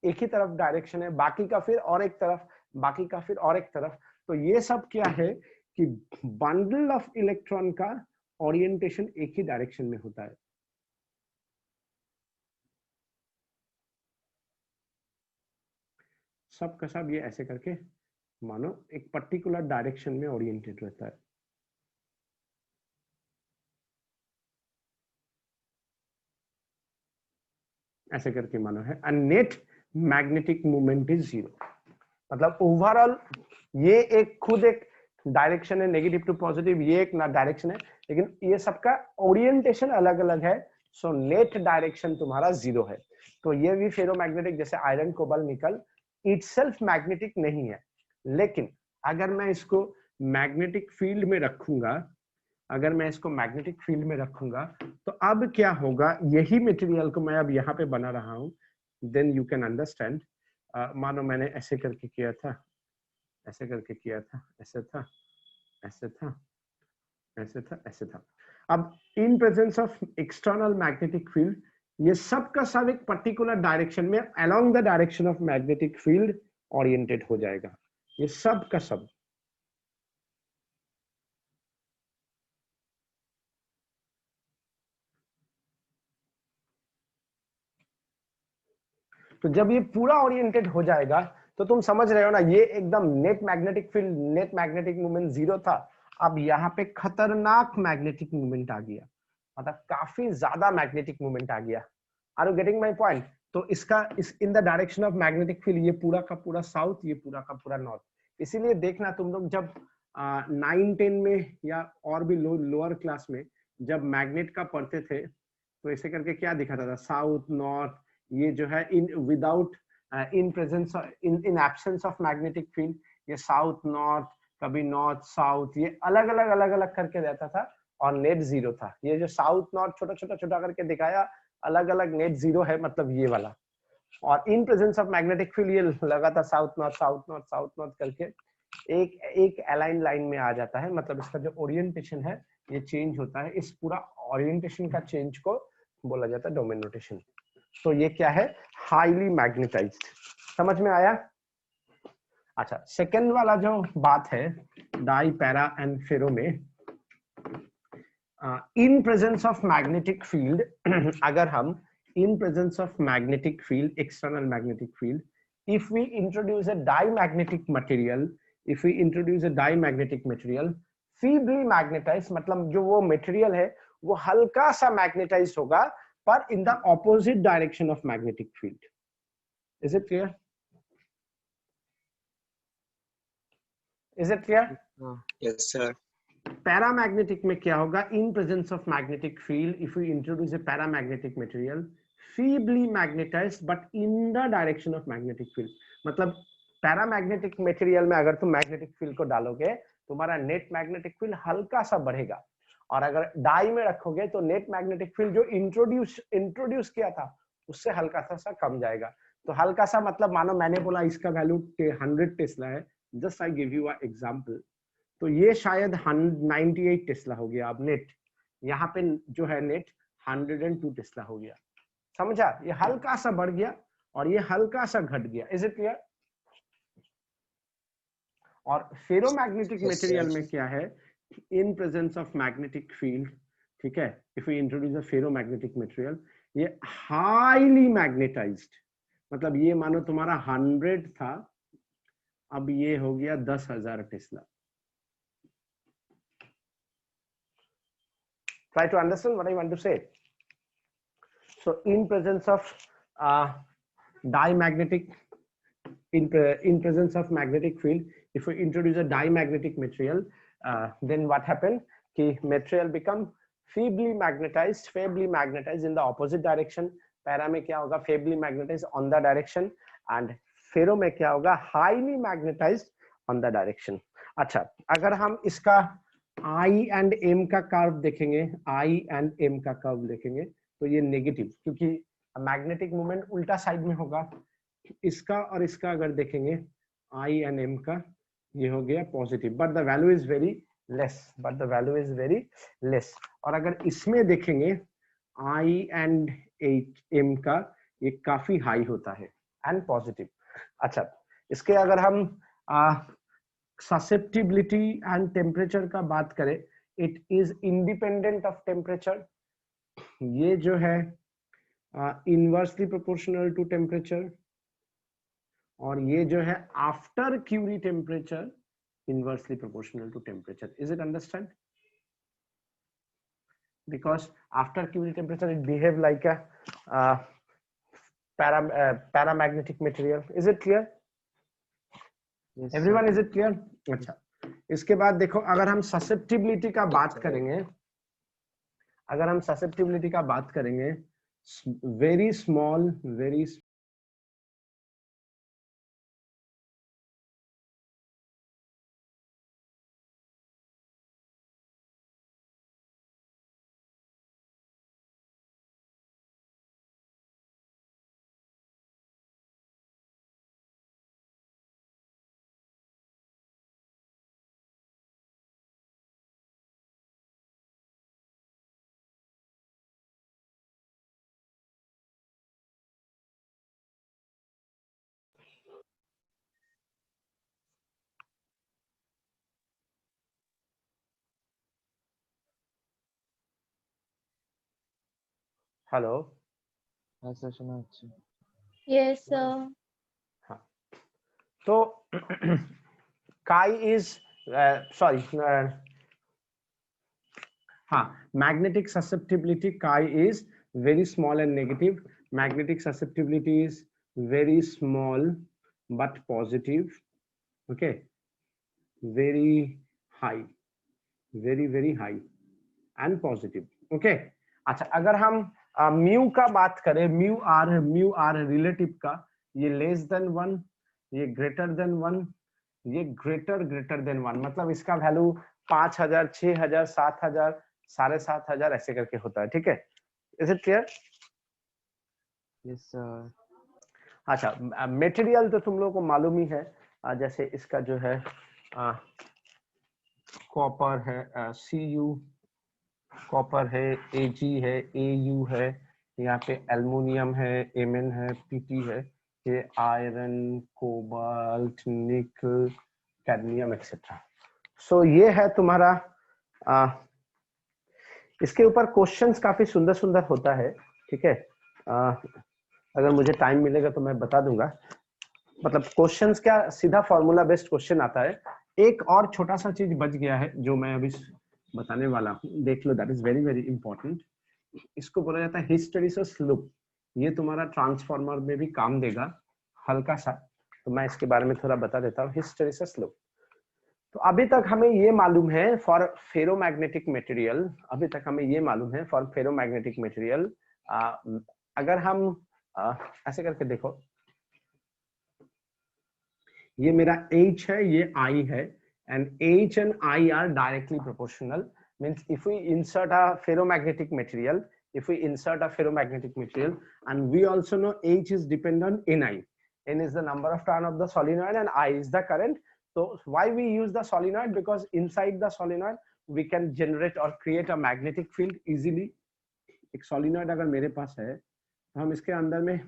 एक ही तरफ डायरेक्शन है, बाकी का फिर और एक तरफ, बाकी का फिर और एक तरफ। तो ये सब क्या है कि बंडल ऑफ इलेक्ट्रॉन का ओरिएंटेशन एक ही डायरेक्शन में होता है। सब का सब ये ऐसे करके मानो एक पर्टिकुलर डायरेक्शन में ओरिएंटेड रहता है। ऐसे करके मानो है, and net magnetic movement is 0। मतलब ओवरऑल ये एक खुद एक डायरेक्शन है, नेगेटिव टू पॉजिटिव, ये एक ना डायरेक्शन है, लेकिन ये सबका ओरिएंटेशन अलग अलग है। सो नेट डायरेक्शन तुम्हारा 0 है। तो ये भी फेरोमैग्नेटिक, जैसे आयरन, कोबाल्ट, निकल इटसेल्फ मैग्नेटिक नहीं है, लेकिन अगर मैं इसको मैग्नेटिक फील्ड में रखूंगा, अगर मैं इसको मैग्नेटिक फील्ड में रखूंगा, तो अब क्या होगा, यही मटेरियल को मैं अब यहाँ पे बना रहा हूं, देन यू कैन अंडरस्टैंड। मानो मैंने ऐसे करके किया था, ऐसे करके किया था, ऐसे था, ऐसे था, ऐसे था, ऐसे था। अब इन presence of external magnetic field, ये सब का सब एक पर्टिकुलर डायरेक्शन में along the direction of magnetic field oriented हो जाएगा, ये सब का सब। तो जब ये पूरा ओरिएंटेड हो जाएगा, तो तुम समझ रहे हो ना, ये एकदम net magnetic field, net magnetic movement 0 था, अब यहाँ पे खतरनाक मैग्नेटिक मूवमेंट आ गया, मतलब काफी ज्यादा मैग्नेटिक मूवमेंट आ गया। Are you getting my point? तो इसका in the direction of magnetic field, ये पूरा का पूरा साउथ, ये पूरा का पूरा नॉर्थ। इसीलिए देखना तुम लोग जब 9-10 में या और भी लोअर क्लास में जब मैग्नेट का पढ़ते थे, तो ऐसे करके क्या दिखाता था, साउथ नॉर्थ, ये जो है in without in presence in absence of magnetic field, ये साउथ नॉर्थ, कभी नॉर्थ साउथ, ये अलग अलग करके रहता था, और नेट 0 था। ये जो साउथ नॉर्थ छोटा छोटा छोटा करके दिखाया, अलग अलग नेट 0 है, मतलब ये वाला। और इन प्रेजेंस ऑफ मैग्नेटिक फील्ड ये लगा था south north south north south north करके एक अलाइन लाइन में आ जाता है, मतलब इसका जो ओरिएंटेशन है ये चेंज होता है, इस पूरा ओरिएंटेशन का चेंज को बोला जाता है डोमेन रोटेशन। तो ये क्या है, हाईली मैग्नेटाइज्ड। समझ में आया? अच्छा, सेकंड वाला जो बात है डाई पैरा एंड फेरो में, इन प्रेजेंस ऑफ मैग्नेटिक फील्ड अगर हम इन presence of magnetic field, external magnetic field, if we introduce a diamagnetic material, if we introduce a diamagnetic material feebly magnetized, मतलब जो वो मटेरियल है वो हल्का सा मैग्नेटाइज्ड होगा पर in the opposite direction of magnetic field. Is it clear? Is it clear? Yes, sir. Paramagnetic में क्या होगा, in presence of magnetic field, if we introduce a paramagnetic material feebly magnetized but in the direction of magnetic field, मतलब paramagnetic material में अगर तुम magnetic field को डालोगे तुम्हारा नेट मैग्नेटिक फील्ड हल्का सा बढ़ेगा, और अगर डाई में रखोगे तो नेट मैग्नेटिक फील्ड जो इंट्रोड्यूस किया था उससे हल्का सा कम जाएगा। तो हल्का सा मतलब मानो मैंने बोला इसका वैल्यू 100 टेस्ला है, just I give you a example, तो ये शायद 98 टेस्ला हो गया। अब नेट यहाँ पे जो है नेट 102 टेस्ला हो गया। समझा? ये हल्का सा बढ़ गया और ये हल्का सा घट गया। Is it clear? और फेरोमैग्नेटिक Yes, मटेरियल sir. में क्या है, in presence of magnetic field, ठीक है, if we introduce a ferromagnetic material, ये हाईली मैग्नेटाइज्ड, मतलब ये मानो तुम्हारा 100 था, अब ये हो गया 10,000 Tesla. Try to understand what I want to say. So in presence of diamagnetic, in presence of magnetic field, if we introduce a diamagnetic material, then what happened? कि material become feebly magnetized in the opposite direction. Para में क्या होगा, feebly magnetized on the direction, and फेरो में क्या होगा, highly magnetized on the direction. अच्छा, अगर हम इसका I and M का कर्व देखेंगे, I and M का कर्व देखेंगे तो ये नेगेटिव, क्योंकि मैग्नेटिक मोमेंट उल्टा साइड में होगा। इसका और इसका अगर देखेंगे I and M का, ये हो गया positive, but the value is very less, और अगर इसमें देखेंगे I and M का, ये काफी हाई होता है एंड पॉजिटिव। अच्छा, इसके अगर हम susceptibility and temperature का बात करें, it is independent of temperature, ये जो है inversely proportional to temperature, और ये जो है after Curie temperature inversely proportional to temperature. Is it understand? Because after Curie temperature it behave like a paramagnetic material. Is it clear? Yes, Everyone, sir. is it clear? अच्छा, इसके बाद देखो, अगर हम ससेप्टिबिलिटी का बात करेंगे, अगर हम ससेप्टिबिलिटी का बात करेंगे, वेरी स्मॉल, वेरी हेलो, हाँ सर, सुना अच्छा। Yes, sir. हाँ, तो काई इज सॉरी, हाँ, मैग्नेटिक ससेप्टिबिलिटी काई is very small and negative, magnetic susceptibility is very small but positive, okay, very high, very high and positive, okay. अच्छा, अगर हम म्यू का बात करें, म्यू आर रिलेटिव का, ये लेस देन 1, ये ग्रेटर देन 1, ये ग्रेटर देन 1, मतलब इसका वैल्यू 5,000, 6,000, 7,000, 7,500 ऐसे करके होता है, ठीक है। Is it clear? Yes sir. अच्छा, मटेरियल तो तुम लोगों को मालूम ही है, जैसे इसका जो है कॉपर है, Cu, कॉपर है, Ag है, Au है, यहाँ पे एल्युमिनियम है, Mn है, Pt है, ये आयरन, कोबाल्ट, निकल, कैडमियम एक्सेट्रा। सो ये है तुम्हारा इसके ऊपर क्वेश्चंस काफी सुंदर सुंदर होता है, ठीक है। अगर मुझे टाइम मिलेगा तो मैं बता दूंगा। मतलब क्वेश्चंस क्या, सीधा फॉर्मूला बेस्ड क्वेश्चन आता है। एक और छोटा सा चीज बच गया है जो मैं अभी बताने वाला हूँ, देख लो, that is very very important. इसको बोला जाता है हिस्टेरिसिस लूप। ये तुम्हारा ट्रांसफार्मर में भी काम देगा हल्का सा, तो मैं इसके बारे में थोड़ा बता देता हूँ। हिस्टेरिसिस लूप, तो अभी तक हमें ये मालूम है फॉर फेरोमैग्नेटिक मटेरियल, अभी तक हमें ये मालूम है फॉर फेरोमैग्नेटिक मटेरियल। अगर हम ऐसे करके देखो, ये मेरा H है, ये I है, and H and I are directly proportional. Means if we insert a ferromagnetic material, and we also know H is dependent on Ni. N is the number of turn of the solenoid and I is the current. So why we use the solenoid? Because inside the solenoid we can generate or create a magnetic field easily. एक solenoid अगर मेरे पास है तो हम इसके अंदर में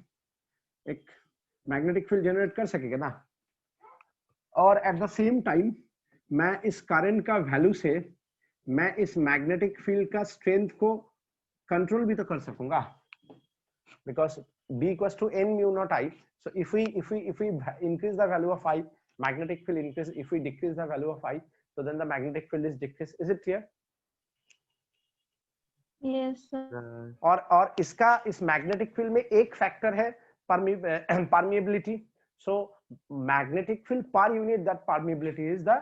एक magnetic field generate कर सकेंगे ना, और एट द सेम टाइम मैं इस करंट का वैल्यू से मैं इस मैग्नेटिक फील्ड का स्ट्रेंथ को कंट्रोल भी तो कर सकूंगा, because B equals to N mu naught I. So if we increase the value of I, magnetic field increase. If we decrease the value of I, so then the magnetic field is decreased. Is it clear? Yes, sir. और इसका इस magnetic field में एक factor है permeability. So magnetic field per unit, that permeability is the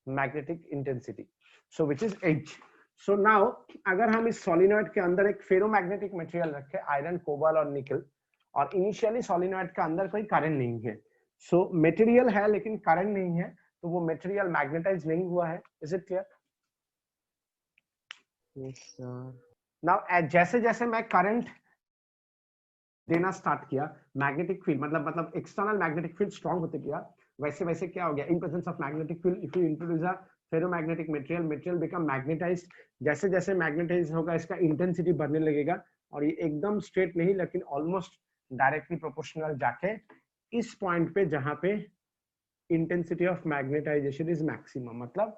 magnetic intensity, so which is H. So now अगर हम इस solenoid के अंदर एक फेरोमैग्नेटिक मटेरियल रखें, आयरन, कोबाल्ट और निकल, और इनिशियली सोलिनॉइड के अंदर कोई करंट नहीं है, सो मटेरियल है लेकिन करंट नहीं है, तो वो मटेरियल मैग्नेटाइज नहीं हुआ है. Is it clear? Yes sir. Now जैसे जैसे मैं करंट देना स्टार्ट किया, मैग्नेटिक फील्ड मतलब एक्सटर्नल मैग्नेटिक फील्ड स्ट्रांग होते गया, वैसे वैसे क्या हो गया, इन presence of magnetic field if you introduce a ferromagnetic material become magnetised. जैसे जैसे मैग्नेटाइज होगा इसका इंटेंसिटी बढ़ने लगेगा, और ये एकदम स्ट्रेट नहीं लेकिन ऑलमोस्ट डायरेक्टली प्रोपोर्शनल जाके इस पॉइंट पे जहां पे intensity of magnetization is maximum, मतलब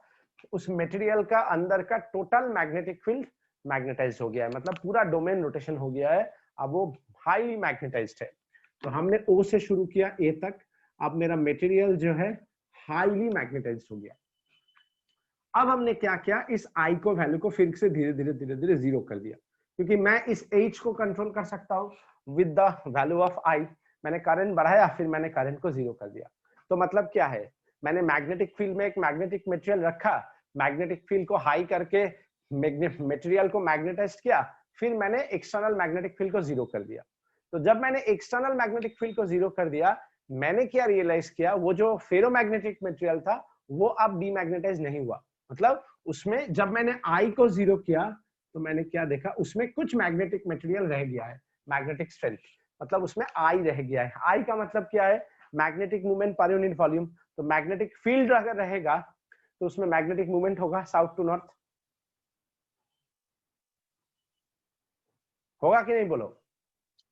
उस मटेरियल का अंदर का टोटल मैग्नेटिक फील्ड मैग्नेटाइज हो गया है, मतलब पूरा डोमेन रोटेशन हो गया है, अब वो हाईली मैग्नेटाइज्ड है. तो हमने O से शुरू किया A तक, अब मेरा मटेरियल जो है हाईली मैग्नेटाइज्ड हो गया. अब हमने क्या किया, इस I को वैल्यू को फिर से धीरे धीरे जीरो कर दिया, क्योंकि मैं इस H को कंट्रोल कर सकता हूं with the value of I. मैंने करंट बढ़ाया, फिर मैंने करंट को जीरो कर दिया. तो मतलब क्या है, मैंने मैग्नेटिक फील्ड में एक मैग्नेटिक मटेरियल रखा, मैग्नेटिक फील्ड को हाई करके मटेरियल को मैग्नेटाइज किया, फिर मैंने एक्सटर्नल मैग्नेटिक फील्ड को जीरो कर दिया. तो जब मैंने एक्सटर्नल मैग्नेटिक फील्ड को जीरो कर दिया, मैंने क्या रियलाइज किया, वो जो फेरोमैग्नेटिक मटेरियल था वो अब डीमैग्नेटाइज नहीं हुआ. मतलब उसमें जब मैंने I को जीरो किया तो मैंने क्या देखा, उसमें कुछ मैग्नेटिक मटेरियल रह गया है, मैग्नेटिक स्ट्रेंथ, मतलब उसमें I रह गया है. I का मतलब क्या है, मैग्नेटिक मूवमेंट पर यूनिट वॉल्यूम. तो मैग्नेटिक फील्ड अगर रहेगा तो उसमें मैग्नेटिक मूवमेंट होगा साउथ टू नॉर्थ, होगा कि नहीं बोलो?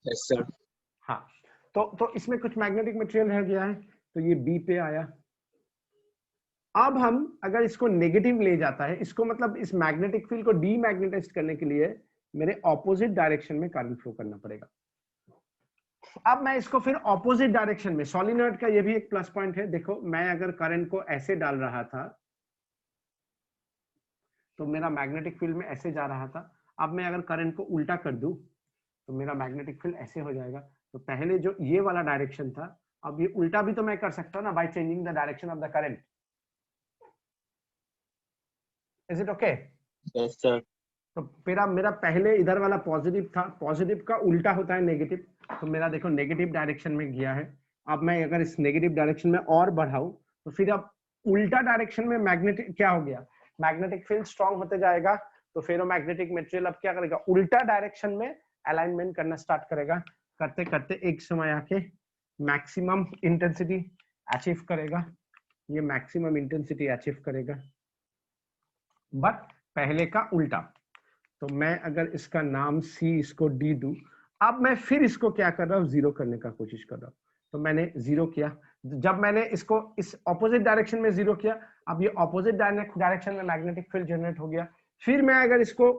Yes sir. हाँ, तो इसमें कुछ मैग्नेटिक मटेरियल रह गया है, तो ये B पे आया. अब हम अगर इसको नेगेटिव ले जाता है, इसको मतलब इस मैग्नेटिक फील्ड को डीमैग्नेटाइज करने के लिए मेरे ऑपोजिट डायरेक्शन में करंट फ्लो करना पड़ेगा. अब मैं इसको फिर ऑपोजिट डायरेक्शन में, सोलिनॉइड का ये भी एक प्लस पॉइंट है. देखो, मैं अगर करंट को ऐसे डाल रहा था तो मेरा मैग्नेटिक फील्ड में ऐसे जा रहा था. अब मैं अगर करंट को उल्टा कर दूं तो मेरा मैग्नेटिक फील्ड ऐसे हो जाएगा. तो पहले जो ये वाला डायरेक्शन था, अब ये उल्टा भी तो मैं कर सकता हूं ना, by changing the direction of the current. Is it okay? Yes sir. तो मेरा पहले इधर वाला पॉजिटिव था, पॉजिटिव का उल्टा होता है नेगेटिव, तो मेरा देखो नेगेटिव डायरेक्शन में गया है. अब मैं अगर इस नेगेटिव डायरेक्शन में और बढ़ाऊं तो फिर अब उल्टा डायरेक्शन में मैग्नेटिक क्या हो गया, मैग्नेटिक फील्ड स्ट्रांग होते जाएगा. तो फेरोमैग्नेटिक मटेरियल अब क्या करेगा, उल्टा डायरेक्शन में अलाइनमेंट करना स्टार्ट करेगा. करते करते एक समय आके मैक्सिमम इंटेंसिटी अचीव करेगा, ये मैक्सिमम इंटेंसिटी अचीव करेगा, बट पहले का उल्टा. तो मैं अगर इसका नाम C इसको D दूं, अब मैं फिर इसको क्या कर रहा हूँ, जीरो करने का कोशिश कर रहा हूँ। तो मैंने जीरो किया, जब मैंने इसको इस ऑपोजिट डायरेक्शन में जीरो किया, अब ये ऑपोजिट डायरेक्शन में मैग्नेटिक फील्ड जनरेट हो गया। फिर मैं अगर इसको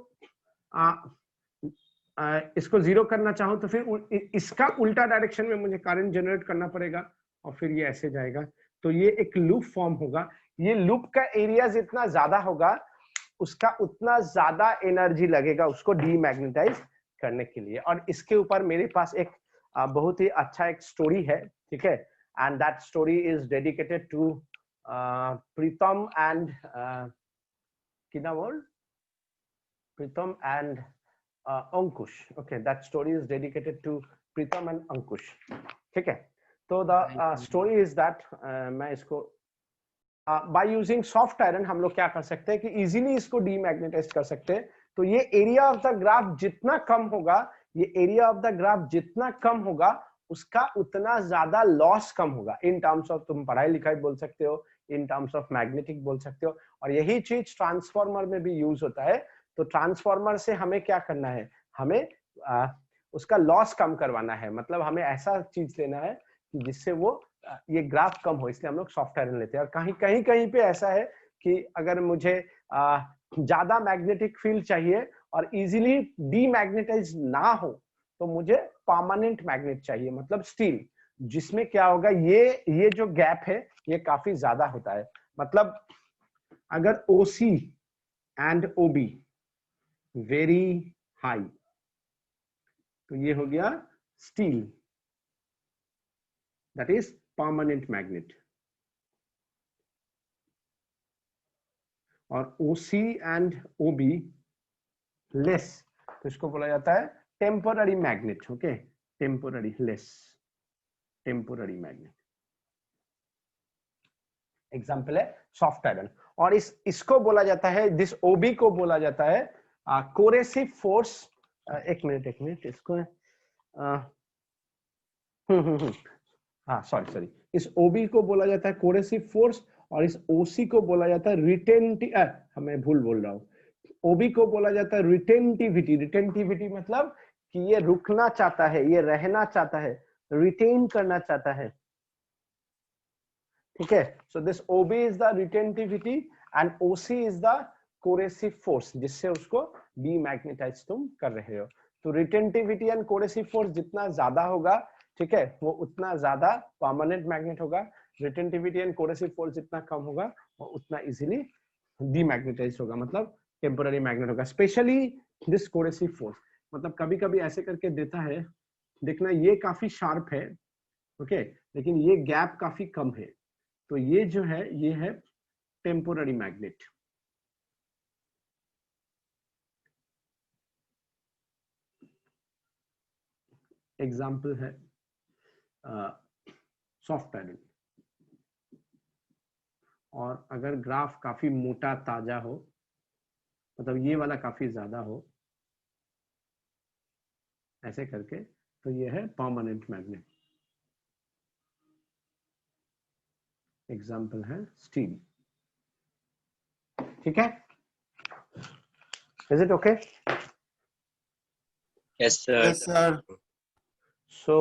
इसको जीरो करना चाहूं तो फिर इसका उल्टा डायरेक्शन में मुझे करंट जनरेट करना पड़ेगा और फिर ये ऐसे जाएगा। तो ये एक लूप फॉर्म होगा। ये लूप का एरिया जितना ज्यादा होगा उसका उतना ज्यादा एनर्जी लगेगा उसको डीमैग्नेटाइज करने के लिए। और इसके ऊपर मेरे पास एक बहुत ही अच्छा एक स्टोरी है, ठीक है, and that story is dedicated to Pritam and Pritam and Ankush. Okay, that story is dedicated to Pritam and Ankush. ठीक है, तो the story is that मैं इसको by using soft iron हम लोग क्या कर सकते हैं कि easily इसको डीमैग्नेटाइज कर सकते हैं। तो ये एरिया ऑफ द ग्राफ जितना कम होगा, ये एरिया ऑफ द ग्राफ जितना कम होगा उसका उतना ज्यादा लॉस कम होगा। इन टर्म्स ऑफ, तुम पढ़ाई लिखाई बोल सकते हो, इन टर्म्स ऑफ मैग्नेटिक बोल सकते हो। और यही चीज ट्रांसफॉर्मर में भी यूज होता है। तो ट्रांसफॉर्मर से हमें क्या करना है, हमें उसका लॉस कम करवाना है, मतलब हमें ऐसा चीज लेना है कि जिससे वो ये ग्राफ कम हो, इसलिए हम लोग सॉफ्ट आयरन लेते हैं। और कहीं कहीं पे ऐसा है कि अगर मुझे ज्यादा मैग्नेटिक फील्ड चाहिए और इजीली डीमैग्नेटाइज ना हो तो मुझे परमानेंट मैग्नेट चाहिए, मतलब स्टील, जिसमें क्या होगा, ये जो गैप है ये काफी ज्यादा होता है। मतलब अगर OC and OB very high तो ये हो गया steel, that is permanent magnet. और OC एंड OB लेस तो इसको बोला जाता है temporary magnet. Okay, temporary, less temporary magnet. Example है सॉफ्ट आयरन। और इसको बोला जाता है, दिस OB को बोला जाता है कोरेसिव फोर्स। एक मिनट इसको हाँ सॉरी, इस OB को बोला जाता है कोरेसिव फोर्स और इस OC को बोला जाता है रिटेंटिव, मैं भूल बोल रहा हूँ, OB को बोला जाता है रिटेंटिविटी। रिटेंटिविटी मतलब कि ये रुकना चाहता है, ये रहना चाहता है, रिटेन करना चाहता है, ठीक है। So this OB is the retentivity and OC is the coercive force, जिससे उसको डीमैग्नेटाइज तुम कर रहे हो। तो रिटेंटिविटी एंड कोरेसिव फोर्स जितना ज्यादा होगा, ठीक है, वो उतना ज्यादा परमानेंट मैग्नेट होगा। रिटेंटिविटी एंड कोरेसिव फोर्स जितना कम होगा वो उतना इजीली डीमैग्नेटाइज होगा, मतलब टेम्पोररी मैग्नेट होगा। स्पेशली दिस कोरेसिव फोर्स, मतलब कभी कभी ऐसे करके देता है, देखना ये काफी शार्प है, ओके, लेकिन ये गैप काफी कम है, तो ये जो है ये है टेम्पोररी मैग्नेट। एग्जाम्पल है सॉफ्ट आयरन। और अगर ग्राफ काफी मोटा ताजा हो, मतलब ये वाला काफी ज्यादा हो, ऐसे करके, तो ये है परमानेंट मैग्नेट। एग्जाम्पल है स्टील, ठीक है। Is it okay? Yes, sir. Yes, sir. So